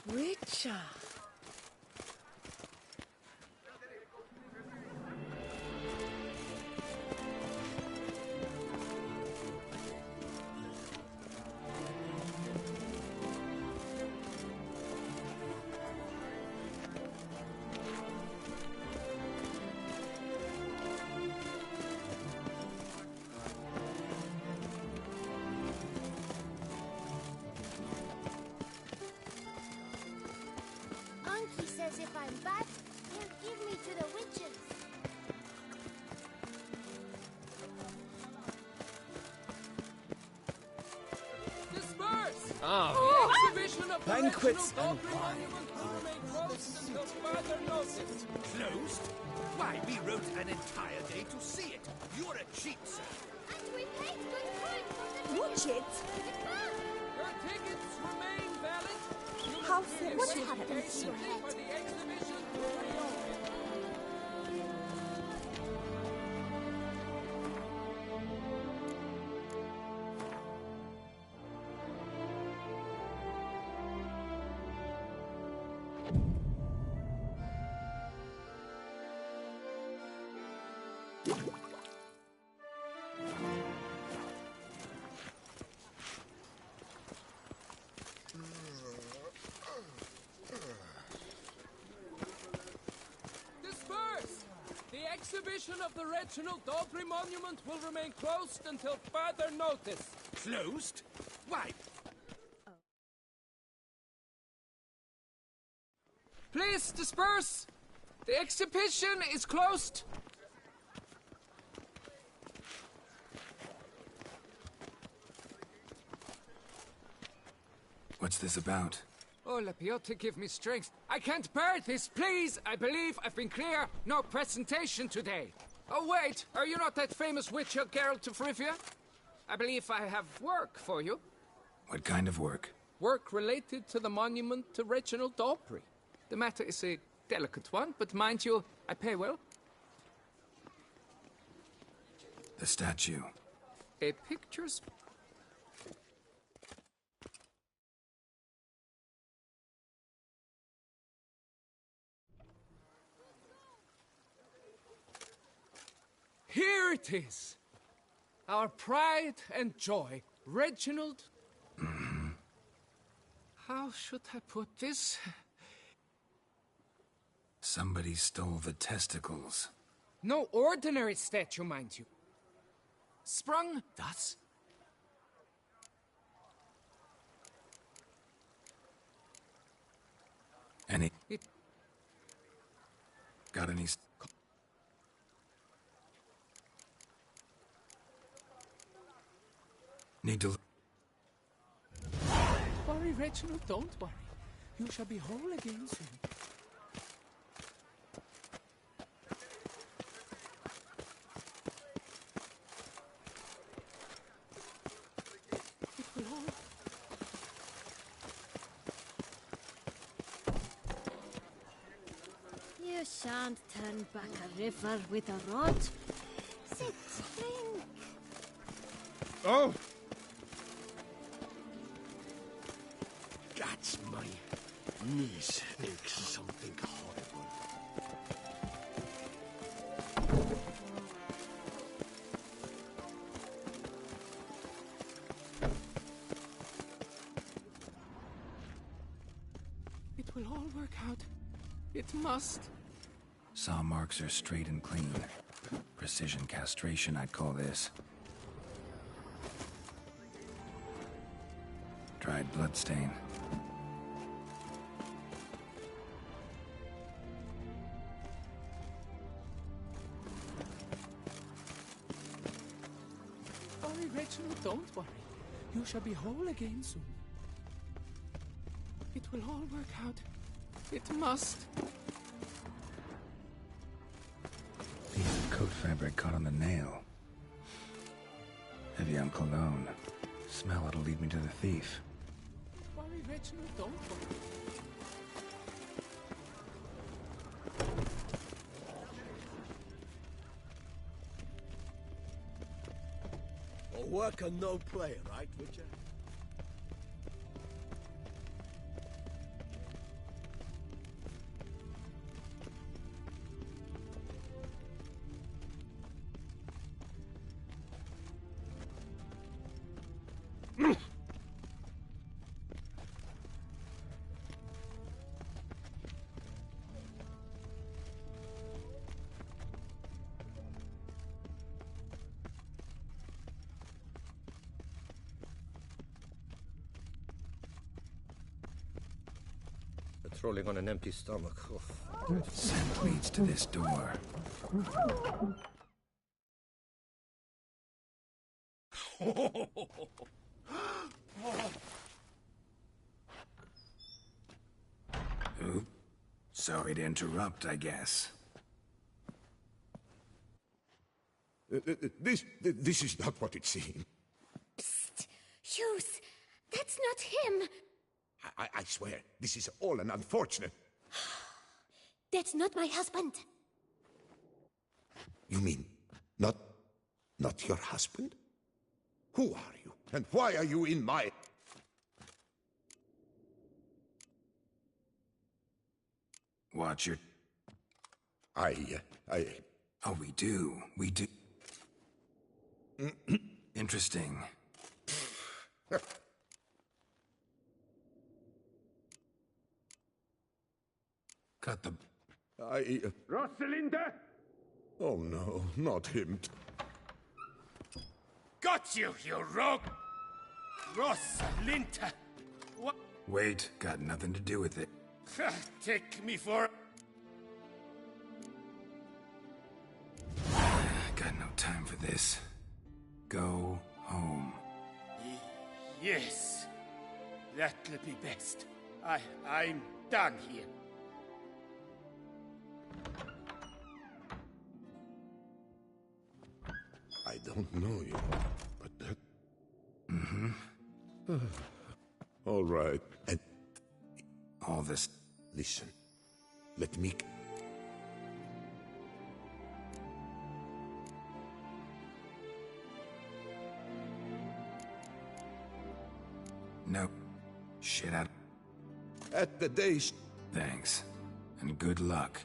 [SPEAKER 6] Richard!
[SPEAKER 13] Unky says if I'm bad, he'll give me to the witches.
[SPEAKER 10] Disperse!
[SPEAKER 3] Ah,
[SPEAKER 10] The exhibition of the
[SPEAKER 3] banquets
[SPEAKER 10] National
[SPEAKER 3] and
[SPEAKER 10] Dog Monument will remain closed until further notice.
[SPEAKER 3] closed? Why, we wrote an entire day to see it. You're a cheat, sir.
[SPEAKER 13] And we paid good coin for the
[SPEAKER 6] Watch it!
[SPEAKER 10] Your tickets remain valid. You must
[SPEAKER 6] How
[SPEAKER 10] be
[SPEAKER 6] what
[SPEAKER 10] investigated
[SPEAKER 6] happened, sir?
[SPEAKER 10] for the exhibition to reopen. Disperse! The exhibition of the Reginald Daubry Monument will remain closed until further notice.
[SPEAKER 3] Closed? Why?
[SPEAKER 10] Please disperse! The exhibition is closed.
[SPEAKER 1] What's this about?
[SPEAKER 10] Oh, Lapiote, give me strength. I can't bear this, please! I believe I've been clear. No presentation today. Oh, wait! Are you not that famous witcher, Geralt of Rivia? I believe I have work for you.
[SPEAKER 1] What kind of work?
[SPEAKER 10] Work related to the monument to Reginald Daubry. The matter is a delicate one, but mind you, I pay well.
[SPEAKER 1] The statue.
[SPEAKER 10] A picture's... Here it is! Our pride and joy, Reginald. How should I put this?
[SPEAKER 1] Somebody stole the testicles.
[SPEAKER 10] No ordinary statue, mind you. Sprung thus.
[SPEAKER 1] Any...
[SPEAKER 10] It...
[SPEAKER 1] Got any... Need to...
[SPEAKER 10] Worry, Reginald, don't worry. You shall be whole again soon. It will all...
[SPEAKER 5] You shan't turn back a river with a rod. Sit, drink.
[SPEAKER 2] Oh!
[SPEAKER 12] That's my niece thinks something horrible.
[SPEAKER 10] It will all work out. It must.
[SPEAKER 1] Saw marks are straight and clean. Precision castration, I'd call this. Dried bloodstain.
[SPEAKER 10] Worry, Reginald, don't worry. You shall be whole again soon. It will all work out. It must.
[SPEAKER 1] Piece of coat fabric caught on the nail. Heavy on cologne. Smell it'll lead me to the thief.
[SPEAKER 10] Worry, Reginald, don't worry.
[SPEAKER 12] A worker, no play, right, Witcher?
[SPEAKER 7] Patrolling on an empty stomach.
[SPEAKER 1] Scent leads to this door. Oop. Sorry to interrupt, I guess.
[SPEAKER 2] This is not what it seems.
[SPEAKER 13] Psst! Hughes! That's not him!
[SPEAKER 2] I swear, this is all an unfortunate...
[SPEAKER 13] That's not my husband.
[SPEAKER 2] You mean, not your husband? Who are you? And why are you in my...
[SPEAKER 1] Watch your...
[SPEAKER 2] I...
[SPEAKER 1] Oh, we do. We do. Interesting. Cut the...
[SPEAKER 2] Rosalinda? Oh no, not him.
[SPEAKER 14] Got you, you rogue! Rosalinda! What?
[SPEAKER 1] Wait, got nothing to do with it.
[SPEAKER 14] Take me for...
[SPEAKER 1] Got no time for this. Go home.
[SPEAKER 14] Yes. That'll be best. I'm done here.
[SPEAKER 2] I don't know you, but that... All right. And...
[SPEAKER 1] all this...
[SPEAKER 2] Listen. Let me...
[SPEAKER 1] No. Shit out.
[SPEAKER 3] At the days.
[SPEAKER 1] Thanks. And good luck.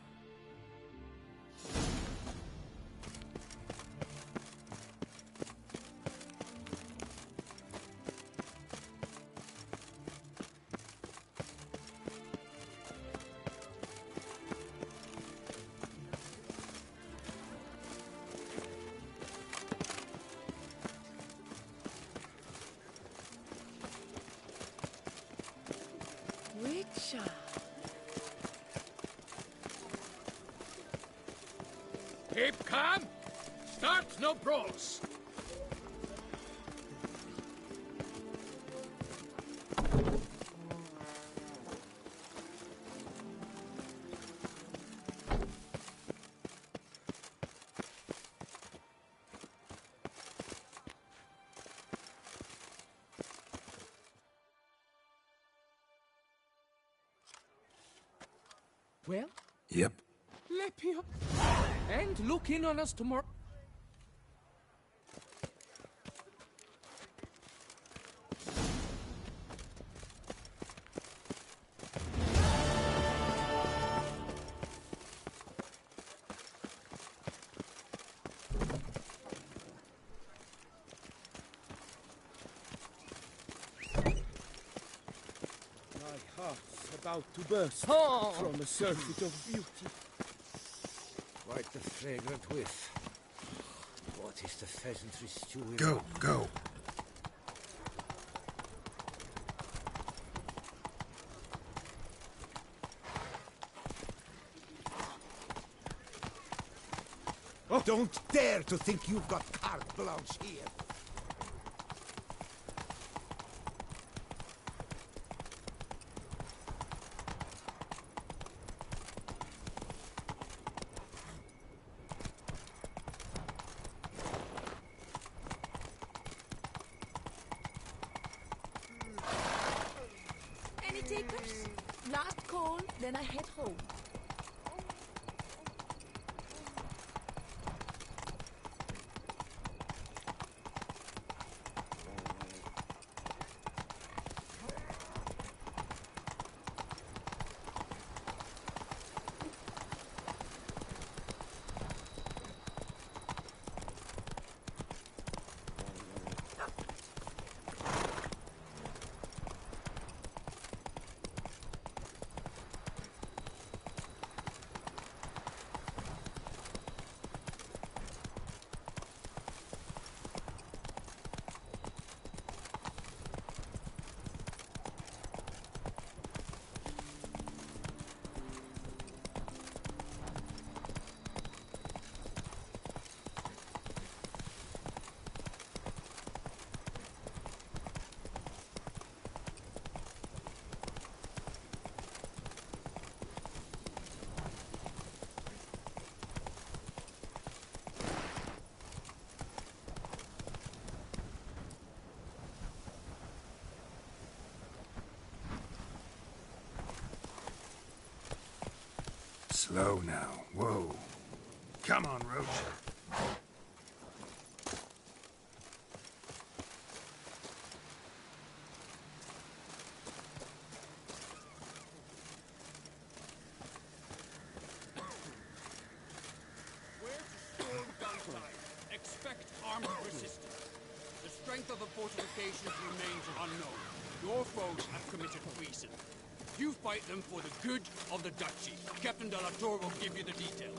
[SPEAKER 8] Witcher.
[SPEAKER 10] Keep calm. Start no brawls. Well?
[SPEAKER 1] Yep.
[SPEAKER 10] Lepio. And look in on us tomorrow.
[SPEAKER 14] My heart's about to burst from a surfeit of beauty.
[SPEAKER 3] Quite the fragrant whiff. What is the pheasantry stewing?
[SPEAKER 1] Go.
[SPEAKER 3] Oh. Don't dare to think you've got carte blanche here.
[SPEAKER 8] Any takers? Last call, then I head home.
[SPEAKER 1] Slow now. Whoa. Come on, Roach.
[SPEAKER 14] Expect armed resistance. The strength of the fortifications remains unknown. Your foes have committed treason. You fight them for the good of the duchy. Captain de la Tour will give you the details.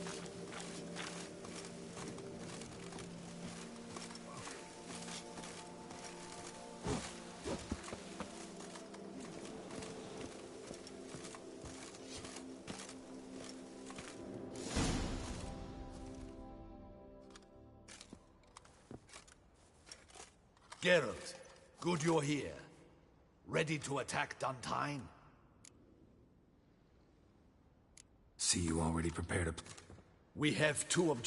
[SPEAKER 3] Geralt, good you're here. Ready to attack Duntine?
[SPEAKER 1] See you already prepared a...
[SPEAKER 3] We have two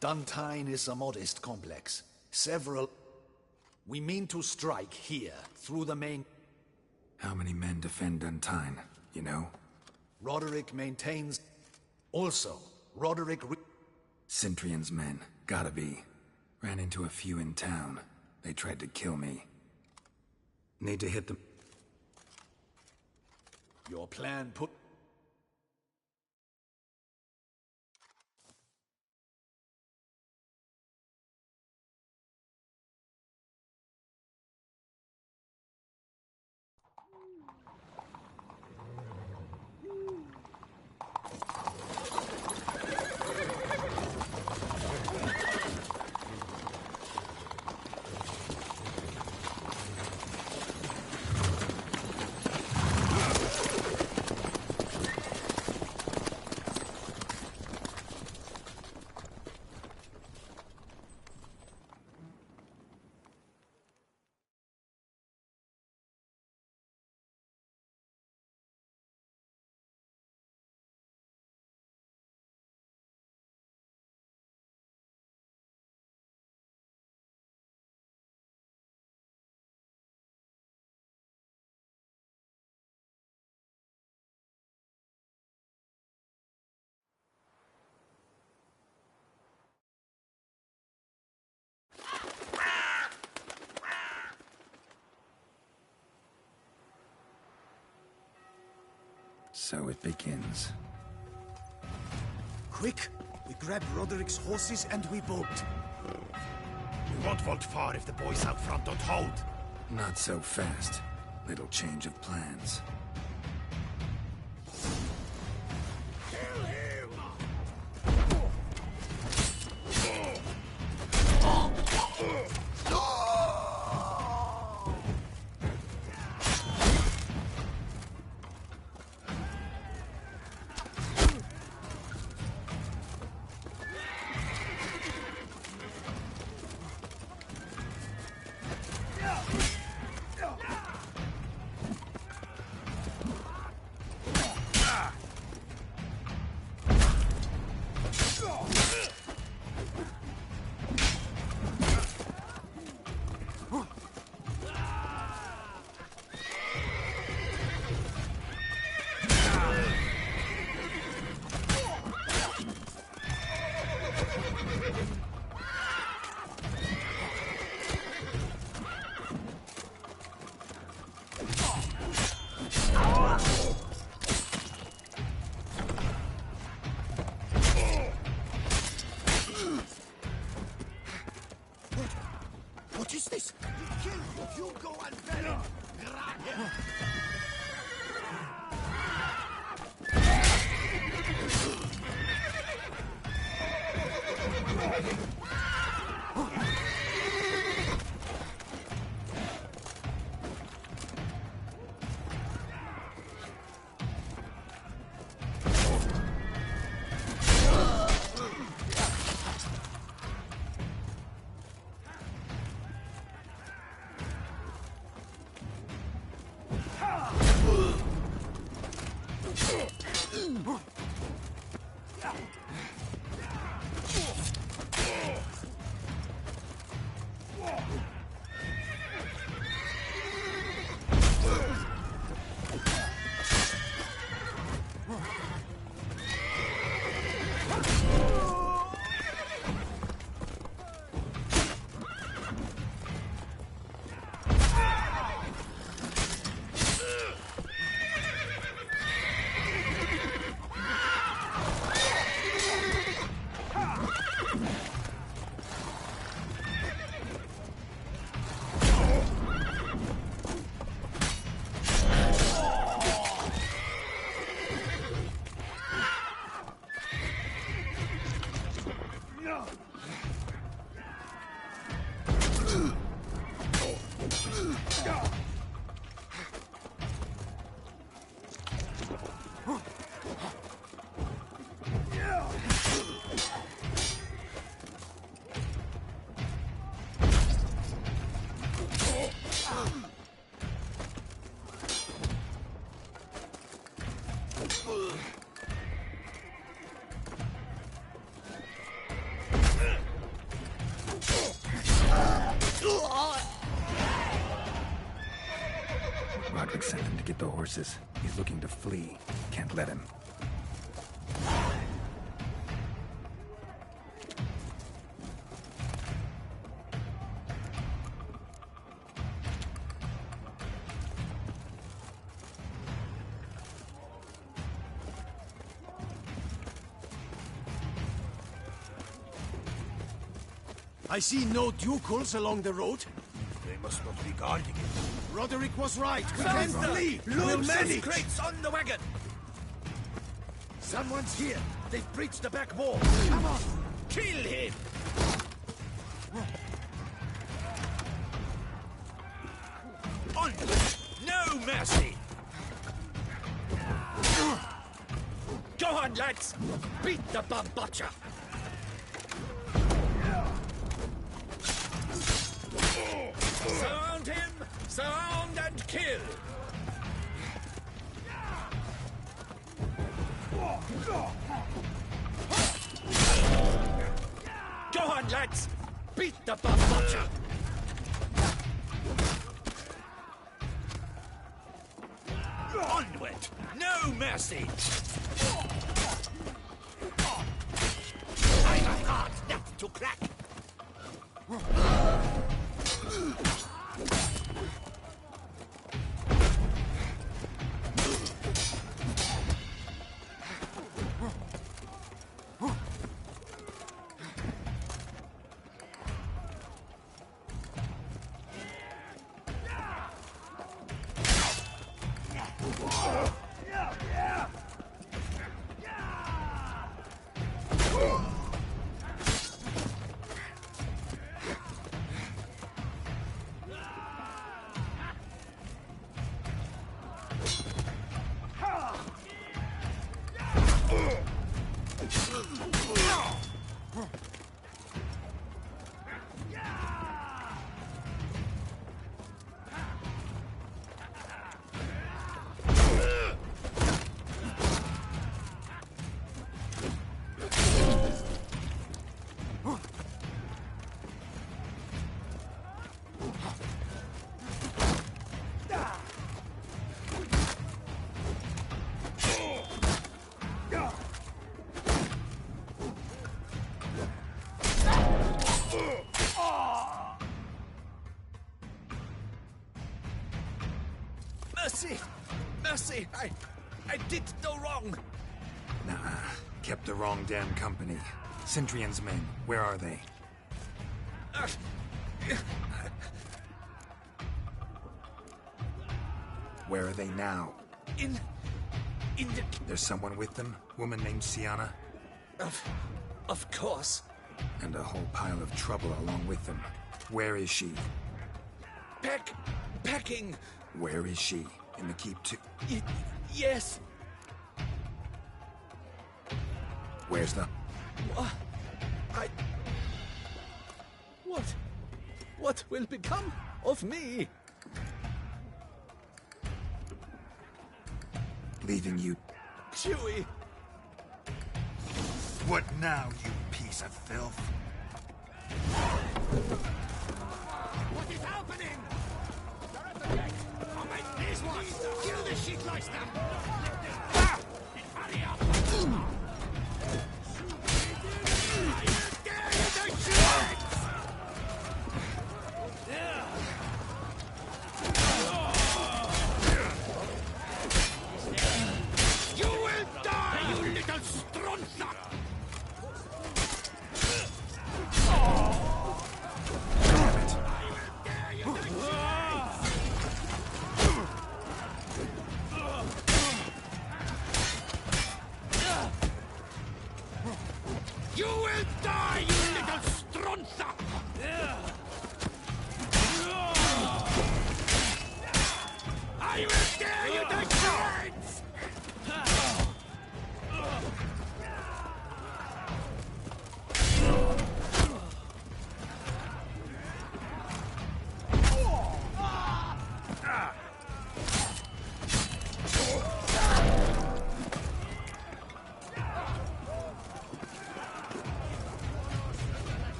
[SPEAKER 3] Duntine is a modest complex. Several... We mean to strike here, through the main...
[SPEAKER 1] How many men defend Duntine, you know?
[SPEAKER 3] Roderick maintains... Also, Roderick...
[SPEAKER 1] Cintrian's men, gotta be. Ran into a few in town. They tried to kill me. Need to hit them.
[SPEAKER 3] Your plan put...
[SPEAKER 1] So it begins.
[SPEAKER 15] Quick! We grab Roderick's horses and we bolt. We won't vault far if the boys out front don't hold.
[SPEAKER 1] Not so fast. Little change of plans.
[SPEAKER 15] Kill him! What is this? Kill him! You go and bury him! Grab him!
[SPEAKER 1] Roderick sent him to get the horses. He's looking to flee. Can't let him.
[SPEAKER 15] I see no ducals along the road. They must not be guarding it. Roderick was right. We can't flee. We'll manage.
[SPEAKER 3] Crates on the wagon. Someone's here. They've breached the back wall.
[SPEAKER 15] Come on.
[SPEAKER 3] Kill him. On. No mercy. Go on, lads. Beat the bum butcher. Surround him! Surround and kill! Go on, lads! Beat the bum butcher! Onward! No mercy! I've a hard nut to crack! Mercy! Mercy! I did no wrong!
[SPEAKER 1] Nah, kept the wrong damn company. Centrion's men, where are they? Where are they now?
[SPEAKER 3] In the...
[SPEAKER 1] There's someone with them? Woman named Sienna?
[SPEAKER 3] Of course.
[SPEAKER 1] And a whole pile of trouble along with them. Where is she?
[SPEAKER 3] Packing.
[SPEAKER 1] Where is she? In the keep too?
[SPEAKER 3] Yes.
[SPEAKER 1] Where's the...
[SPEAKER 3] What will become of me?
[SPEAKER 1] Leaving you...
[SPEAKER 3] Chewie!
[SPEAKER 1] What now, you piece of filth?
[SPEAKER 15] What is happening? They're at the gate. I'll make this one. Kill the shit like them. Hurry up. I dare you to shoot! You will die, you little stronza! You will die, you little stronza! I will tear you to shreds!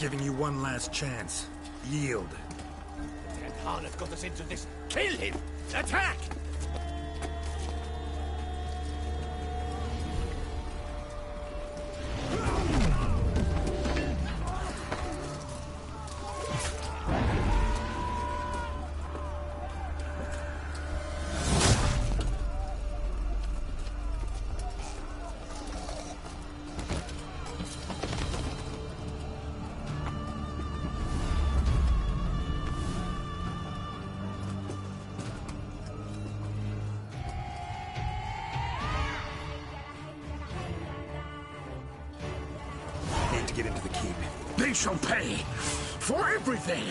[SPEAKER 1] giving you one last chance. Yield.
[SPEAKER 15] That harlot got us into this. Kill him! Attack!
[SPEAKER 1] To get into the keep.
[SPEAKER 15] They shall pay for everything!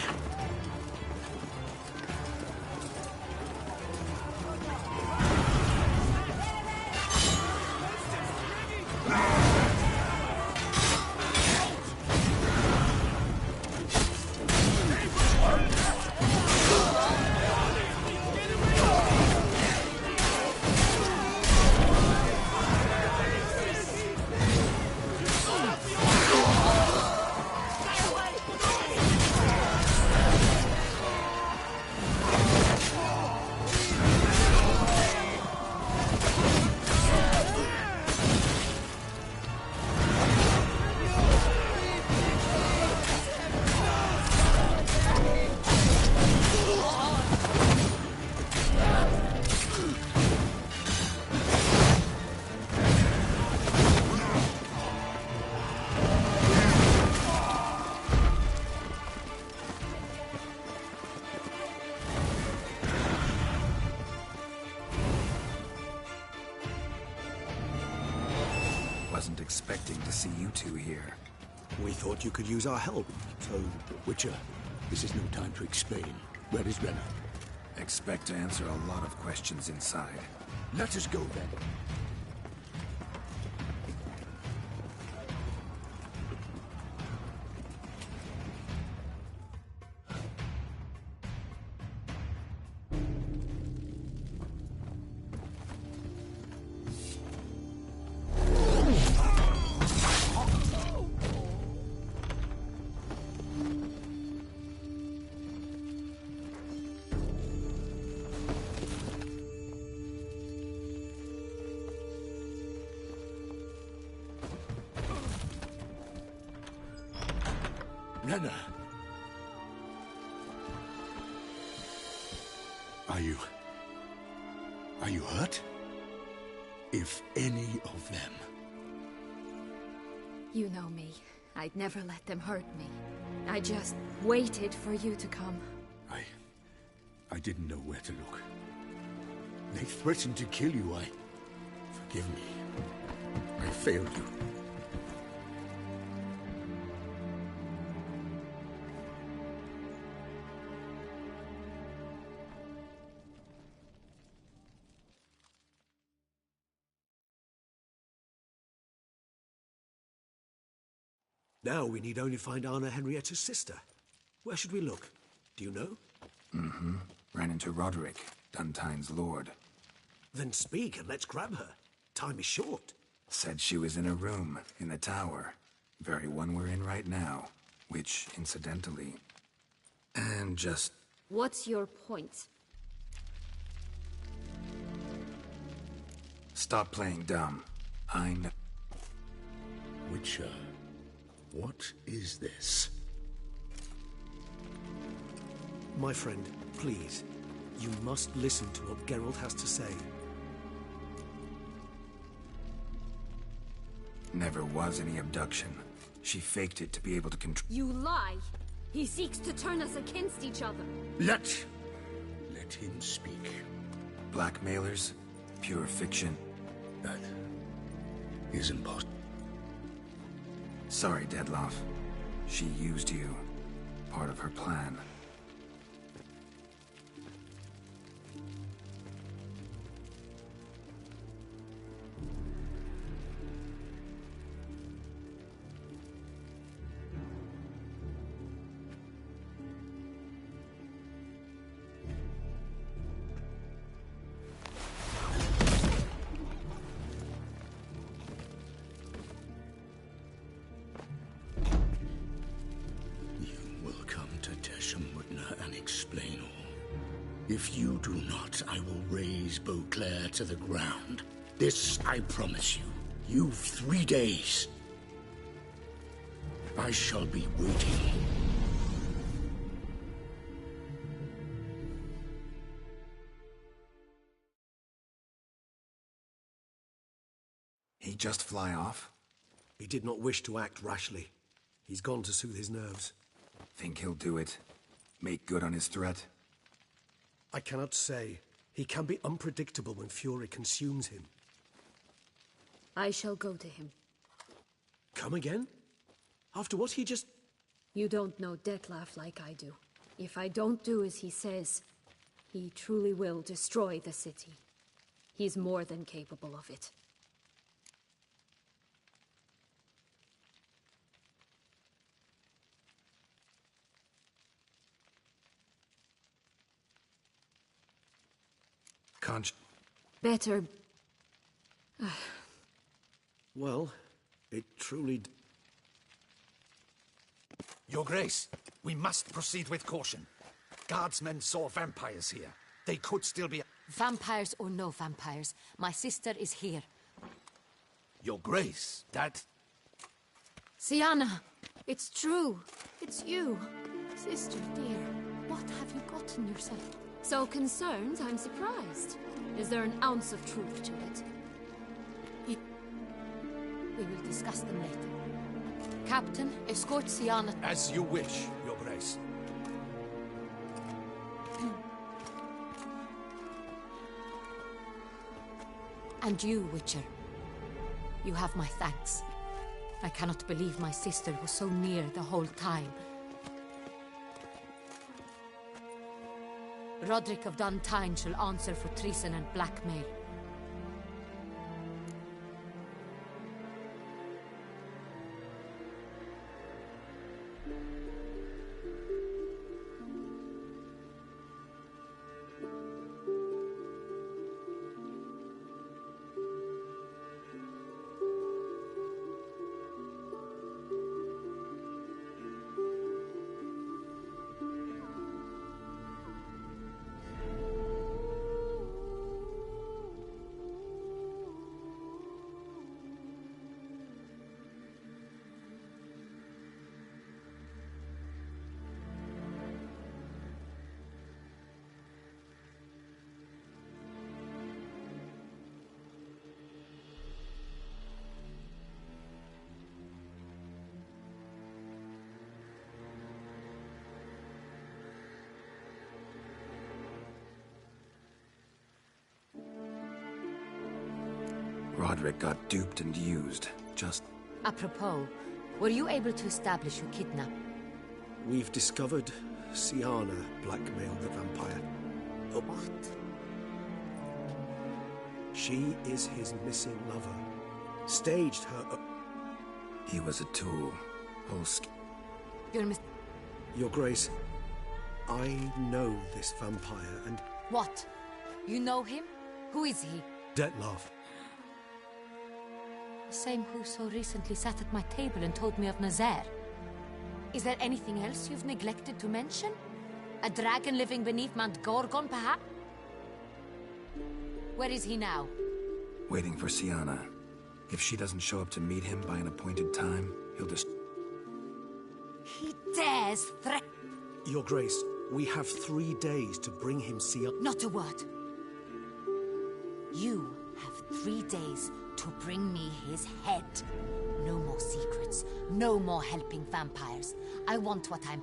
[SPEAKER 1] Wasn't expecting to see you two here.
[SPEAKER 12] We thought you could use our help, so...
[SPEAKER 2] Witcher, this is no time to explain. Where is Renna?
[SPEAKER 1] Expect to answer a lot of questions inside.
[SPEAKER 2] Let us go then. Renna! Are you hurt? If any of them...
[SPEAKER 16] You know me. I'd never let them hurt me. I just waited for you to come.
[SPEAKER 2] I didn't know where to look. They threatened to kill you. Forgive me. I failed you.
[SPEAKER 12] Now we need only find Anna Henrietta's sister. Where should we look? Do you know?
[SPEAKER 1] Mm-hmm. Ran into Roderick, Duntine's lord.
[SPEAKER 12] Then speak and let's grab her. Time is short.
[SPEAKER 1] Said she was in a room in the tower. Very one we're in right now. Which, incidentally... And just...
[SPEAKER 5] What's your point?
[SPEAKER 1] Stop playing dumb. I know...
[SPEAKER 2] Witcher... What is this?
[SPEAKER 12] My friend, please. You must listen to what Geralt has to say.
[SPEAKER 1] Never was any abduction. She faked it to be able to control...
[SPEAKER 5] You lie! He seeks to turn us against each other.
[SPEAKER 2] Let him speak.
[SPEAKER 1] Blackmailers? Pure fiction.
[SPEAKER 2] That is impossible.
[SPEAKER 1] Sorry, Dettlaff. She used you. Part of her plan.
[SPEAKER 17] not, I will raze Beauclair to the ground. This I promise you. You've 3 days. I shall be waiting.
[SPEAKER 1] He just fly off?
[SPEAKER 12] He did not wish to act rashly. He's gone to soothe his nerves.
[SPEAKER 1] Think he'll do it? Make good on his threat?
[SPEAKER 12] I cannot say. He can be unpredictable when fury consumes him.
[SPEAKER 16] I shall go to him.
[SPEAKER 12] Come again? After what he just...
[SPEAKER 16] You don't know Detlef like I do. If I don't do as he says, he truly will destroy the city. He's more than capable of it. Better...
[SPEAKER 12] Well, it truly...
[SPEAKER 3] Your Grace, we must proceed with caution. Guardsmen saw vampires here. They could still be...
[SPEAKER 4] Vampires or no vampires, my sister is here.
[SPEAKER 3] Your Grace, that...
[SPEAKER 16] Sienna! It's true. It's you. Sister, dear. What have you gotten yourself? So concerned, I'm surprised. Is there an ounce of truth to it?
[SPEAKER 4] We will discuss them later. Captain, escort Sienna...
[SPEAKER 3] As you wish, Your Grace.
[SPEAKER 4] And you, Witcher. You have my thanks. I cannot believe my sister was so near the whole time. Roderick of Duntine shall answer for treason and blackmail.
[SPEAKER 1] Roderick got duped and used, just...
[SPEAKER 4] Apropos, were you able to establish who kidnapped?
[SPEAKER 12] We've discovered Sienna blackmailed the vampire.
[SPEAKER 4] What?
[SPEAKER 12] She is his missing lover. Staged her...
[SPEAKER 1] He was a tool.
[SPEAKER 12] Your Grace, I know this vampire and...
[SPEAKER 4] What? You know him? Who is he?
[SPEAKER 12] Detlef.
[SPEAKER 4] The same who so recently sat at my table and told me of Nazaire. Is there anything else you've neglected to mention? A dragon living beneath Mount Gorgon, perhaps? Where is he now?
[SPEAKER 1] Waiting for Sienna. If she doesn't show up to meet him by an appointed time, he'll just...
[SPEAKER 4] He dares threaten...
[SPEAKER 12] Your Grace, we have 3 days to bring him Sienna...
[SPEAKER 4] Not a word. You have 3 days to bring me his head. No more secrets. No more helping vampires. I want what I'm...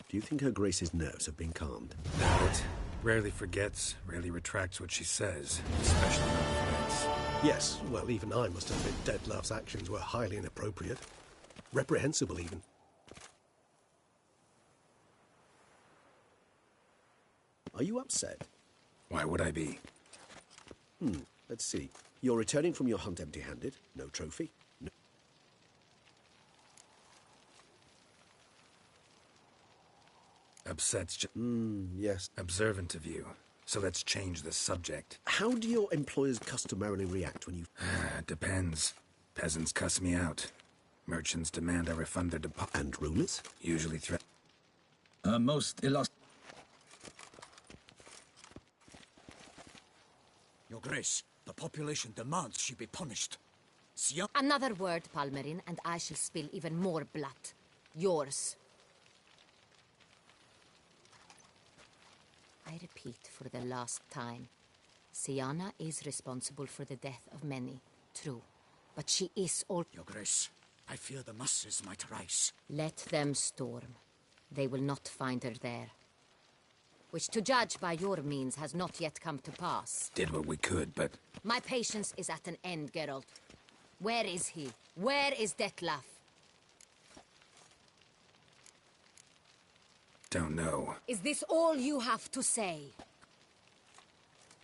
[SPEAKER 12] Do you think Her Grace's nerves have been calmed?
[SPEAKER 1] Doubt. Rarely forgets, rarely retracts what she says, especially on threats.
[SPEAKER 11] Yes, well, even I must admit Dettlaff's actions were highly inappropriate. Reprehensible, even.
[SPEAKER 12] Are you upset?
[SPEAKER 1] Why would I be?
[SPEAKER 12] Let's see. You're returning from your hunt empty-handed. No trophy. No.
[SPEAKER 1] Upset's
[SPEAKER 12] Yes.
[SPEAKER 1] observant of you. So let's change the subject.
[SPEAKER 12] How do your employers customarily react when you...
[SPEAKER 1] Depends. Peasants cuss me out. Merchants demand I refund their deposit.
[SPEAKER 12] And rulers?
[SPEAKER 1] Usually threat...
[SPEAKER 3] Most illustrious...
[SPEAKER 15] Your Grace, the population demands she be punished.
[SPEAKER 4] Another word, Palmerin, and I shall spill even more blood. Yours. I repeat for the last time. Siana is responsible for the death of many, true. But she is all...
[SPEAKER 15] Your Grace, I fear the masses might rise.
[SPEAKER 4] Let them storm. They will not find her there. Which, to judge by your means, has not yet come to pass.
[SPEAKER 1] Did what we could, but...
[SPEAKER 4] My patience is at an end, Geralt. Where is he? Where is Dettlaff?
[SPEAKER 1] Don't know.
[SPEAKER 4] Is this all you have to say?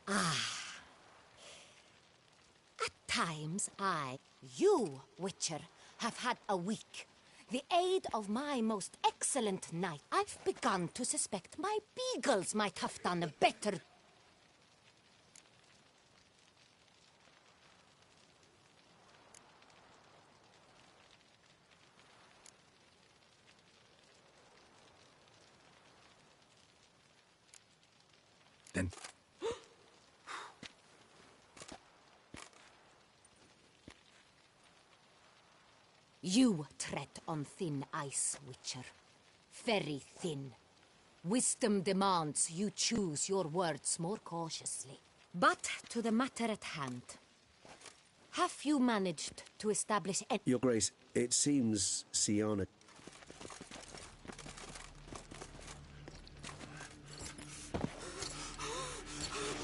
[SPEAKER 4] At times, you, Witcher, have had a week. The aid of my most excellent knight. I've begun to suspect my beagles might have done a better...
[SPEAKER 1] Then...
[SPEAKER 4] You tread on thin ice, Witcher. Very thin. Wisdom demands you choose your words more cautiously. But to the matter at hand. Have you managed to establish any...
[SPEAKER 12] Your Grace, it seems Siana...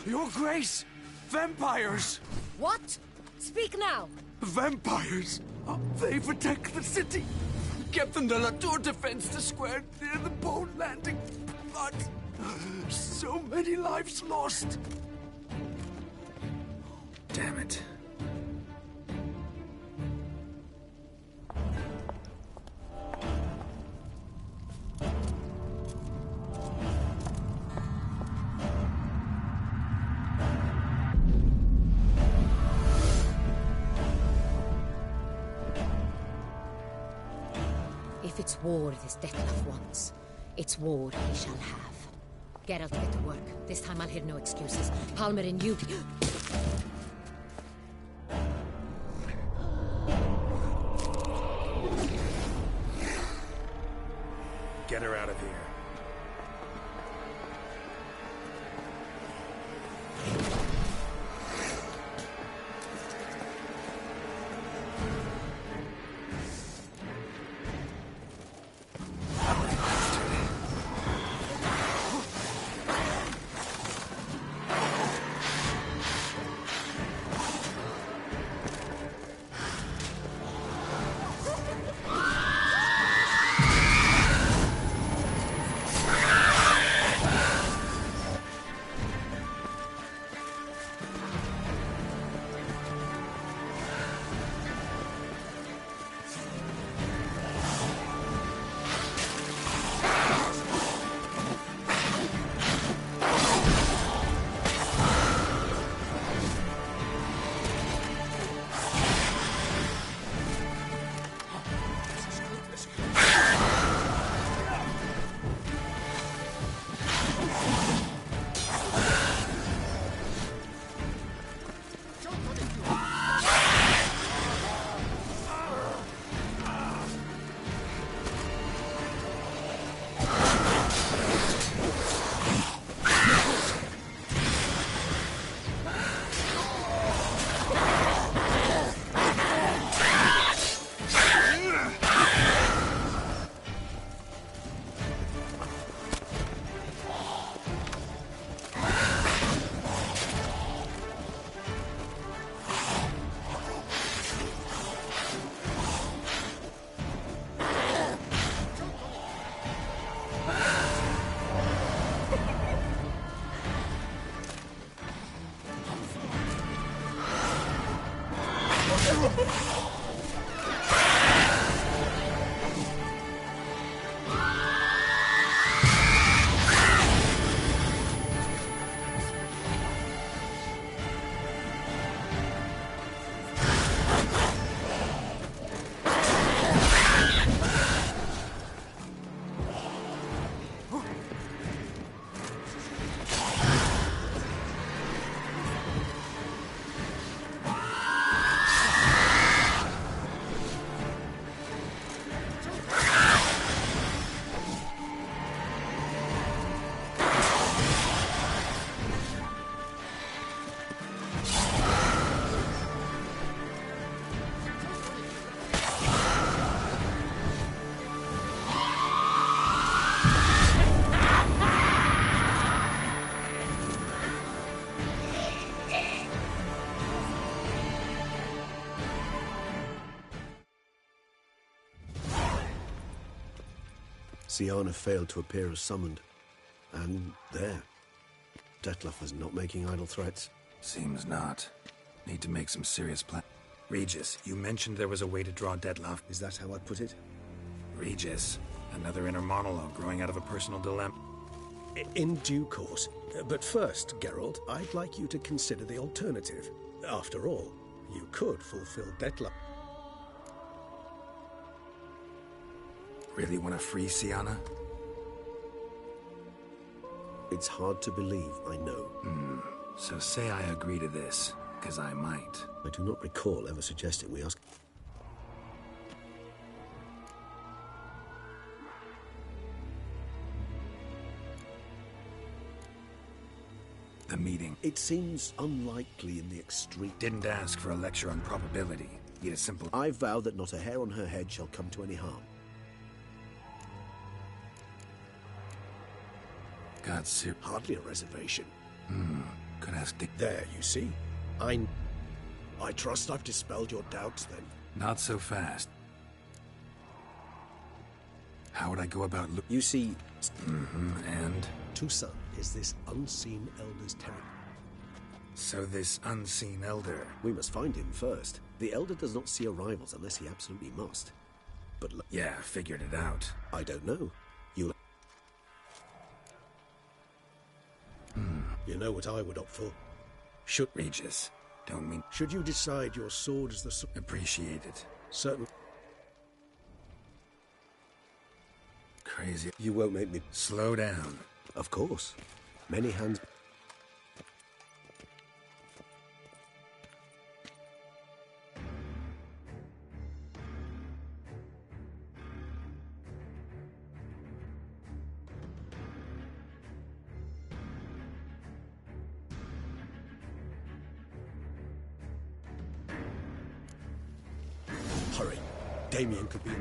[SPEAKER 18] Your Grace! Vampires!
[SPEAKER 4] What? Speak now!
[SPEAKER 18] Vampires! They protect the city! Captain de la Tour defends the square near the boat landing, but so many lives lost!
[SPEAKER 1] Damn it.
[SPEAKER 4] If it's war this Dettlaff wants, it's war he shall have. Geralt, get to work. This time I'll hear no excuses. Palmerin, you...
[SPEAKER 1] Get her out of here.
[SPEAKER 12] Siana failed to appear as summoned. And there. Detlef was not making idle threats.
[SPEAKER 1] Seems not. Need to make some serious plan. Regis, you mentioned there was a way to draw Detlef.
[SPEAKER 12] Is that how I put it?
[SPEAKER 1] Regis, another inner monologue growing out of a personal dilemma.
[SPEAKER 11] In due course. But first, Geralt, I'd like you to consider the alternative. After all, you could fulfill Detlef.
[SPEAKER 1] Really want to free Siana?
[SPEAKER 12] It's hard to believe, I know.
[SPEAKER 1] So say I agree to this, because I might.
[SPEAKER 12] I do not recall ever suggesting we ask...
[SPEAKER 1] The meeting.
[SPEAKER 12] It seems unlikely in the extreme...
[SPEAKER 1] Didn't ask for a lecture on probability. Need a simple...
[SPEAKER 12] I vow that not a hair on her head shall come to any harm.
[SPEAKER 1] God's
[SPEAKER 12] hardly a reservation.
[SPEAKER 1] Could ask Dick.
[SPEAKER 11] There, you see. I trust I've dispelled your doubts, then.
[SPEAKER 1] Not so fast. How would I go about
[SPEAKER 12] You see...
[SPEAKER 1] and?
[SPEAKER 11] Toussaint is this unseen elder's territory.
[SPEAKER 1] So this unseen elder...
[SPEAKER 12] We must find him first. The elder does not see arrivals unless he absolutely must. But...
[SPEAKER 1] Yeah, figured it out.
[SPEAKER 12] I don't know. You'll...
[SPEAKER 11] You know what I would opt for?
[SPEAKER 1] Regis, don't mean...
[SPEAKER 11] Should you decide your sword is the...
[SPEAKER 1] Appreciate it.
[SPEAKER 11] Certain...
[SPEAKER 1] Crazy.
[SPEAKER 12] You won't make me...
[SPEAKER 1] Slow down.
[SPEAKER 12] Of course. Many hands...
[SPEAKER 11] Hurry. Damien could be...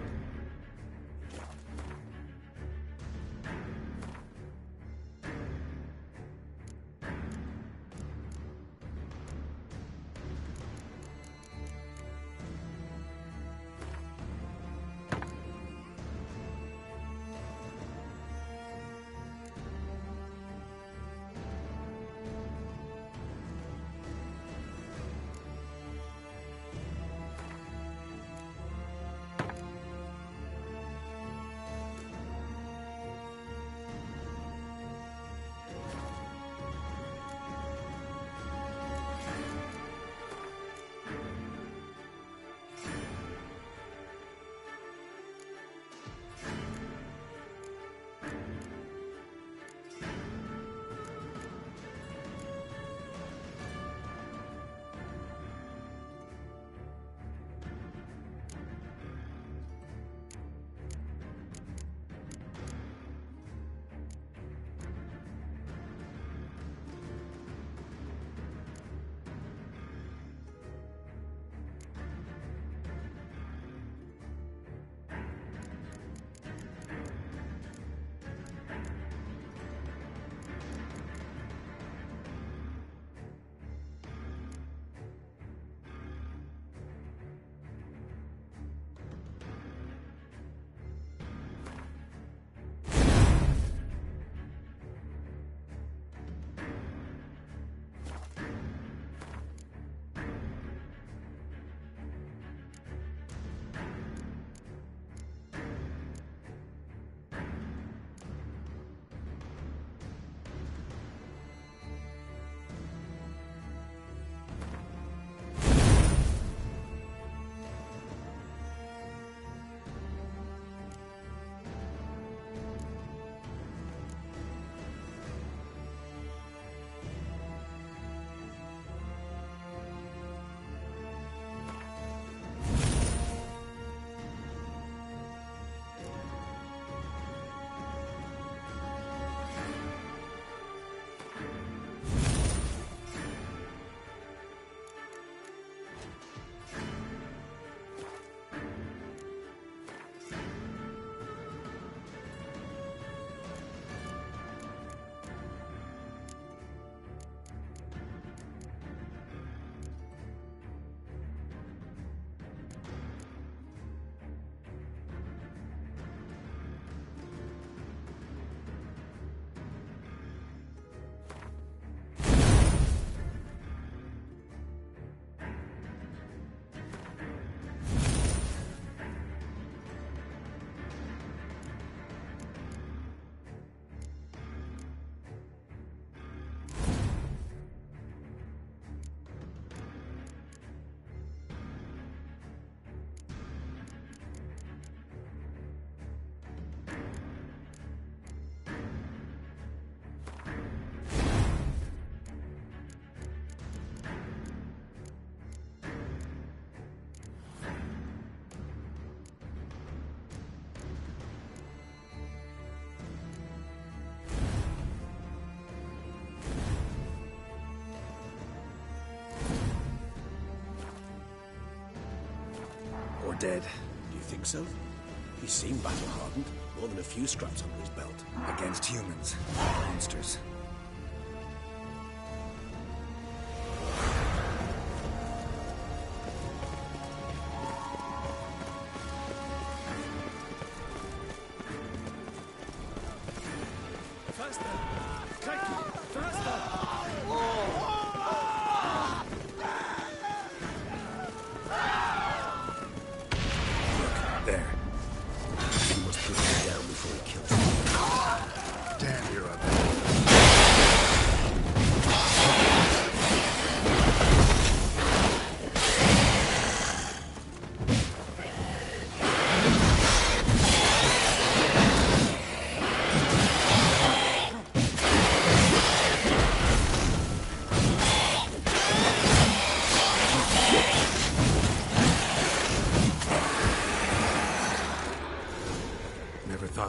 [SPEAKER 1] or dead.
[SPEAKER 11] Do you think so? He seemed battle-hardened. More than a few scraps under his belt.
[SPEAKER 1] Against humans. Monsters.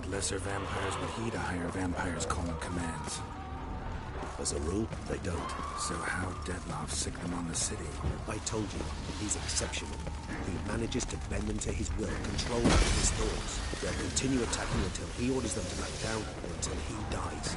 [SPEAKER 1] Lesser vampires would heed a higher vampire's calling commands.
[SPEAKER 11] As a rule, they don't.
[SPEAKER 1] So how Deadloff sick them on the city?
[SPEAKER 11] I told you, he's exceptional. He manages to bend them to his will, control them with his thoughts. They'll continue attacking until he orders them to back down, or until he dies.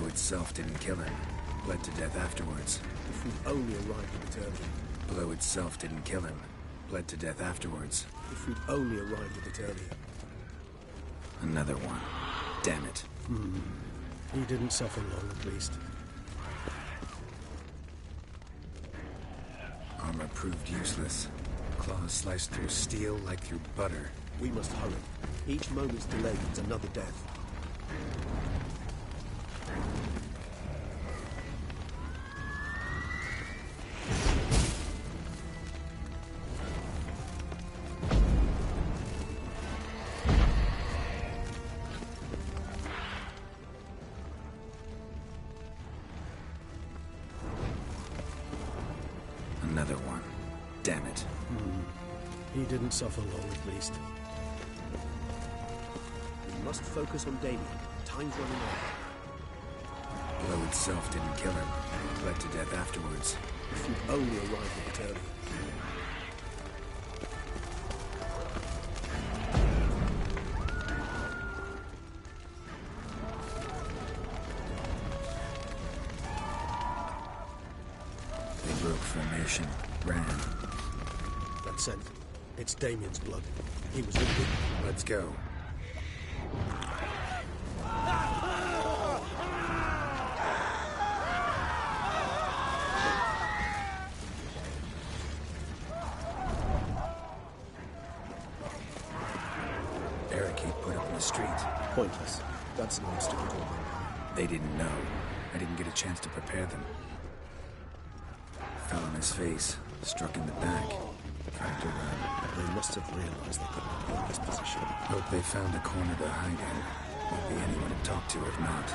[SPEAKER 1] Itself didn't kill him. Bled to death afterwards.
[SPEAKER 11] If we'd only arrived a bit earlier.
[SPEAKER 1] Blow itself didn't kill him. Bled to death afterwards.
[SPEAKER 11] If we'd only arrived a bit earlier.
[SPEAKER 1] Another one. Damn it.
[SPEAKER 11] He didn't suffer long, at least.
[SPEAKER 1] Armor proved useless. Claws sliced through steel like through butter.
[SPEAKER 11] We must hurry. Each moment's delay means another death.
[SPEAKER 1] Another one. Damn it.
[SPEAKER 11] He didn't suffer long, at least. We must focus on Damien. Time's running out.
[SPEAKER 1] Blow itself didn't kill him. Bled to death afterwards.
[SPEAKER 11] If you'd only arrived a bit earlier.
[SPEAKER 1] They broke formation. Ran.
[SPEAKER 11] That's it. It's Damien's blood. He was wounded.
[SPEAKER 1] Let's go. Barricade put up in the street.
[SPEAKER 11] Pointless. That's an obstacle to them.
[SPEAKER 1] They didn't know. I didn't get a chance to prepare them. Fell on his face. Struck in the back. Tried to run.
[SPEAKER 11] They must have realized they couldn't hold this position.
[SPEAKER 1] Hope they found a corner to hide in. Won't be anyone to talk to if not.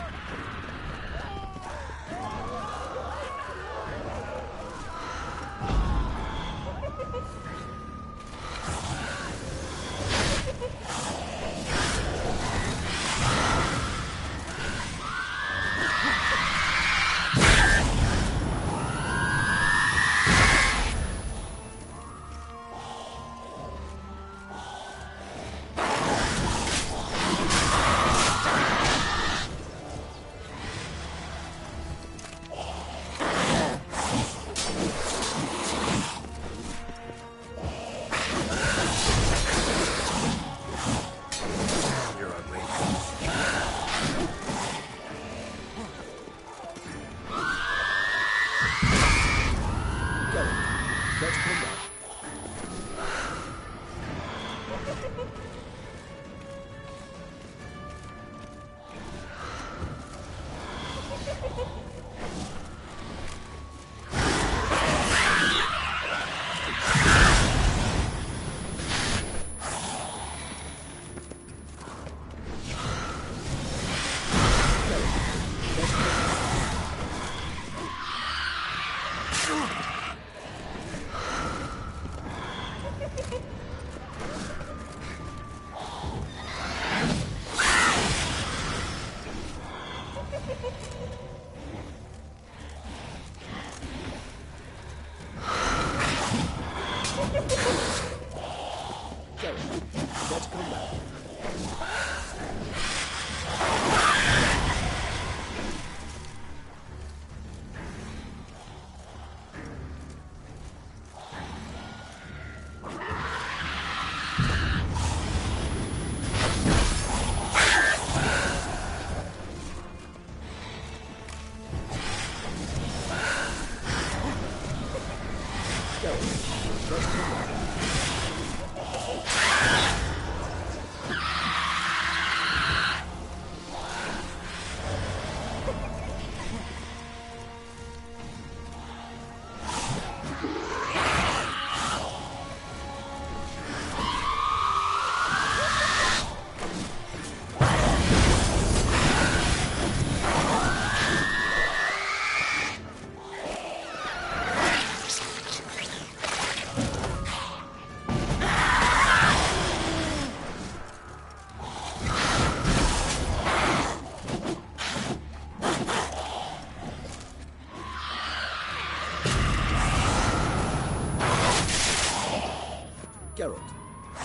[SPEAKER 11] Geralt,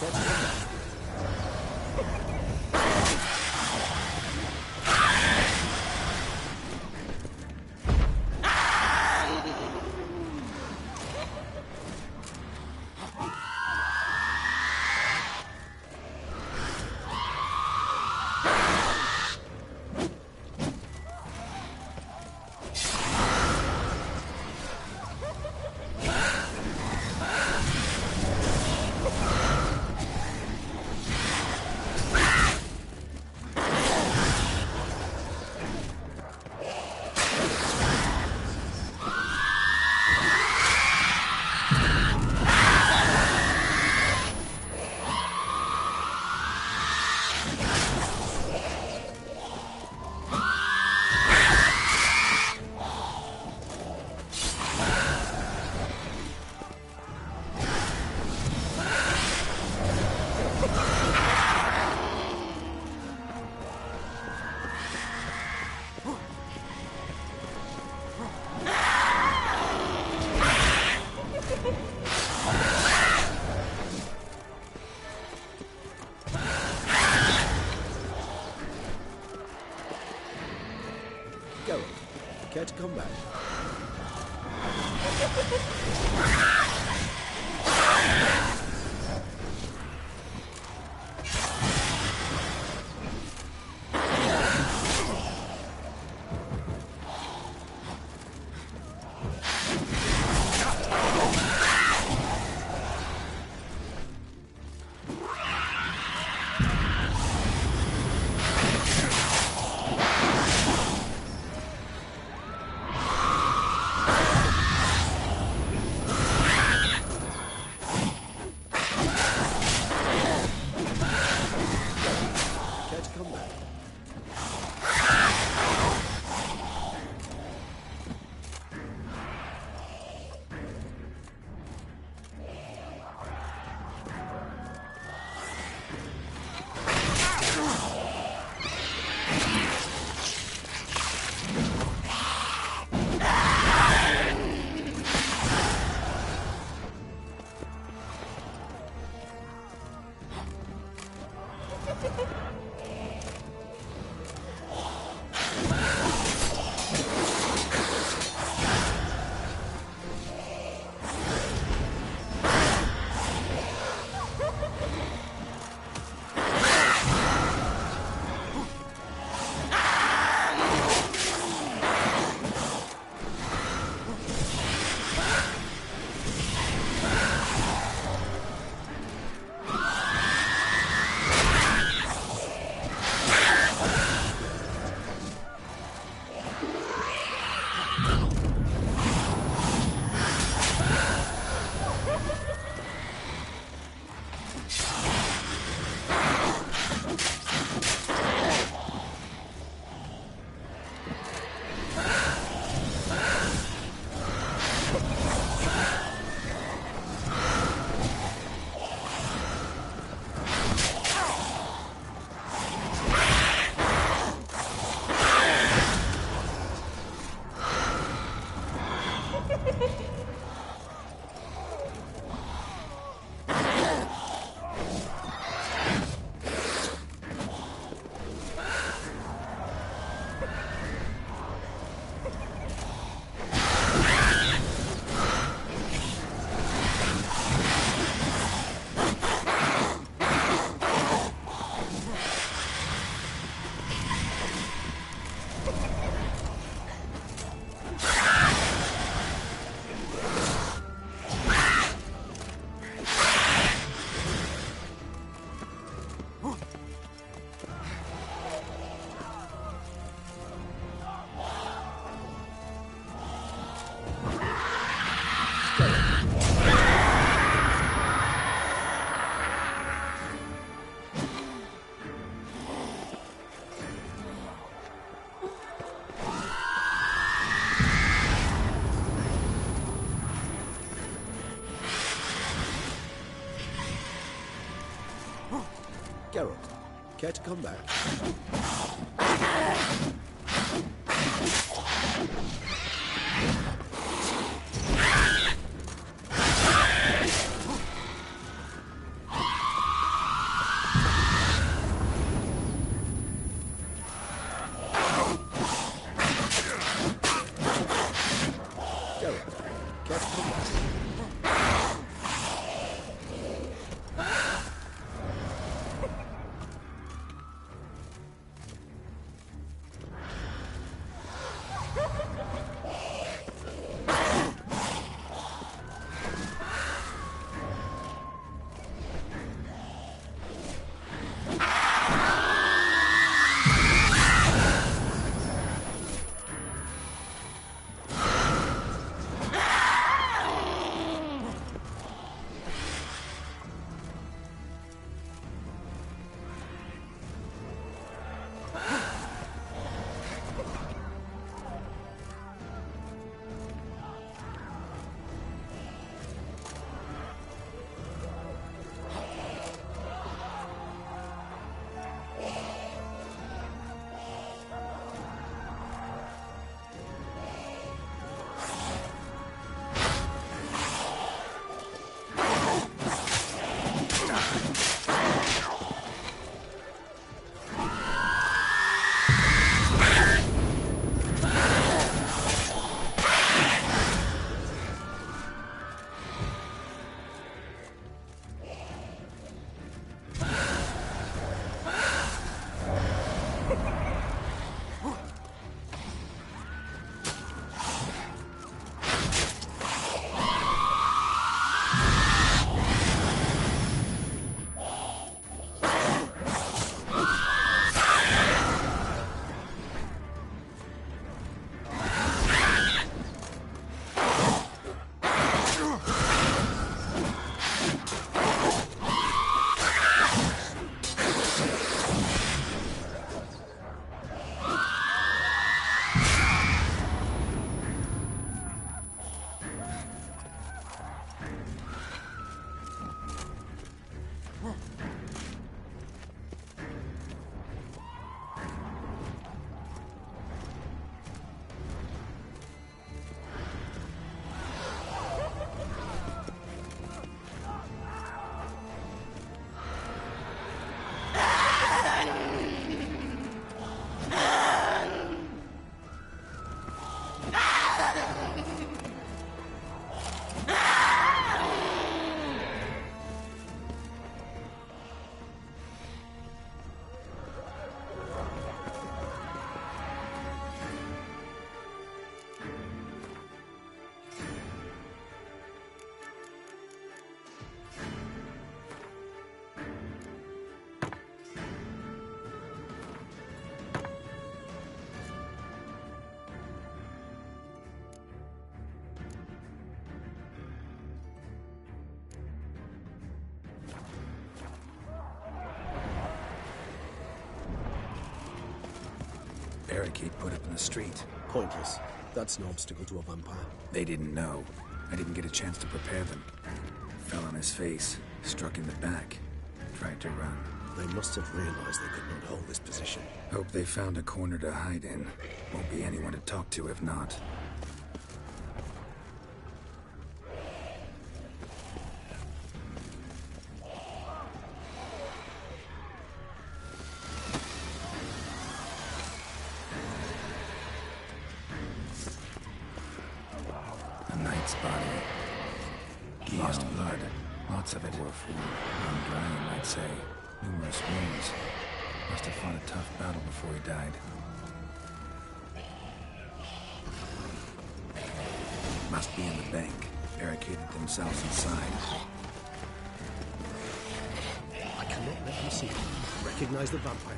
[SPEAKER 11] let's come back. Geralt, care to come back? Geralt, care to come back?
[SPEAKER 1] Barricade put up in the street.
[SPEAKER 11] Pointless. That's no obstacle to a vampire.
[SPEAKER 1] They didn't know. I didn't get a chance to prepare them. Fell on his face, struck in the back, tried to run.
[SPEAKER 11] They must have realized they could not hold this position.
[SPEAKER 1] Hope they found a corner to hide in. Won't be anyone to talk to if not. A knight's body. Lost blood. Lots of it. Wore food. Run dry, you might say. Numerous wounds. Must have fought a tough battle before he died. Must be in the bank. Barricaded themselves inside.
[SPEAKER 11] I cannot let them see him. Recognize the vampire.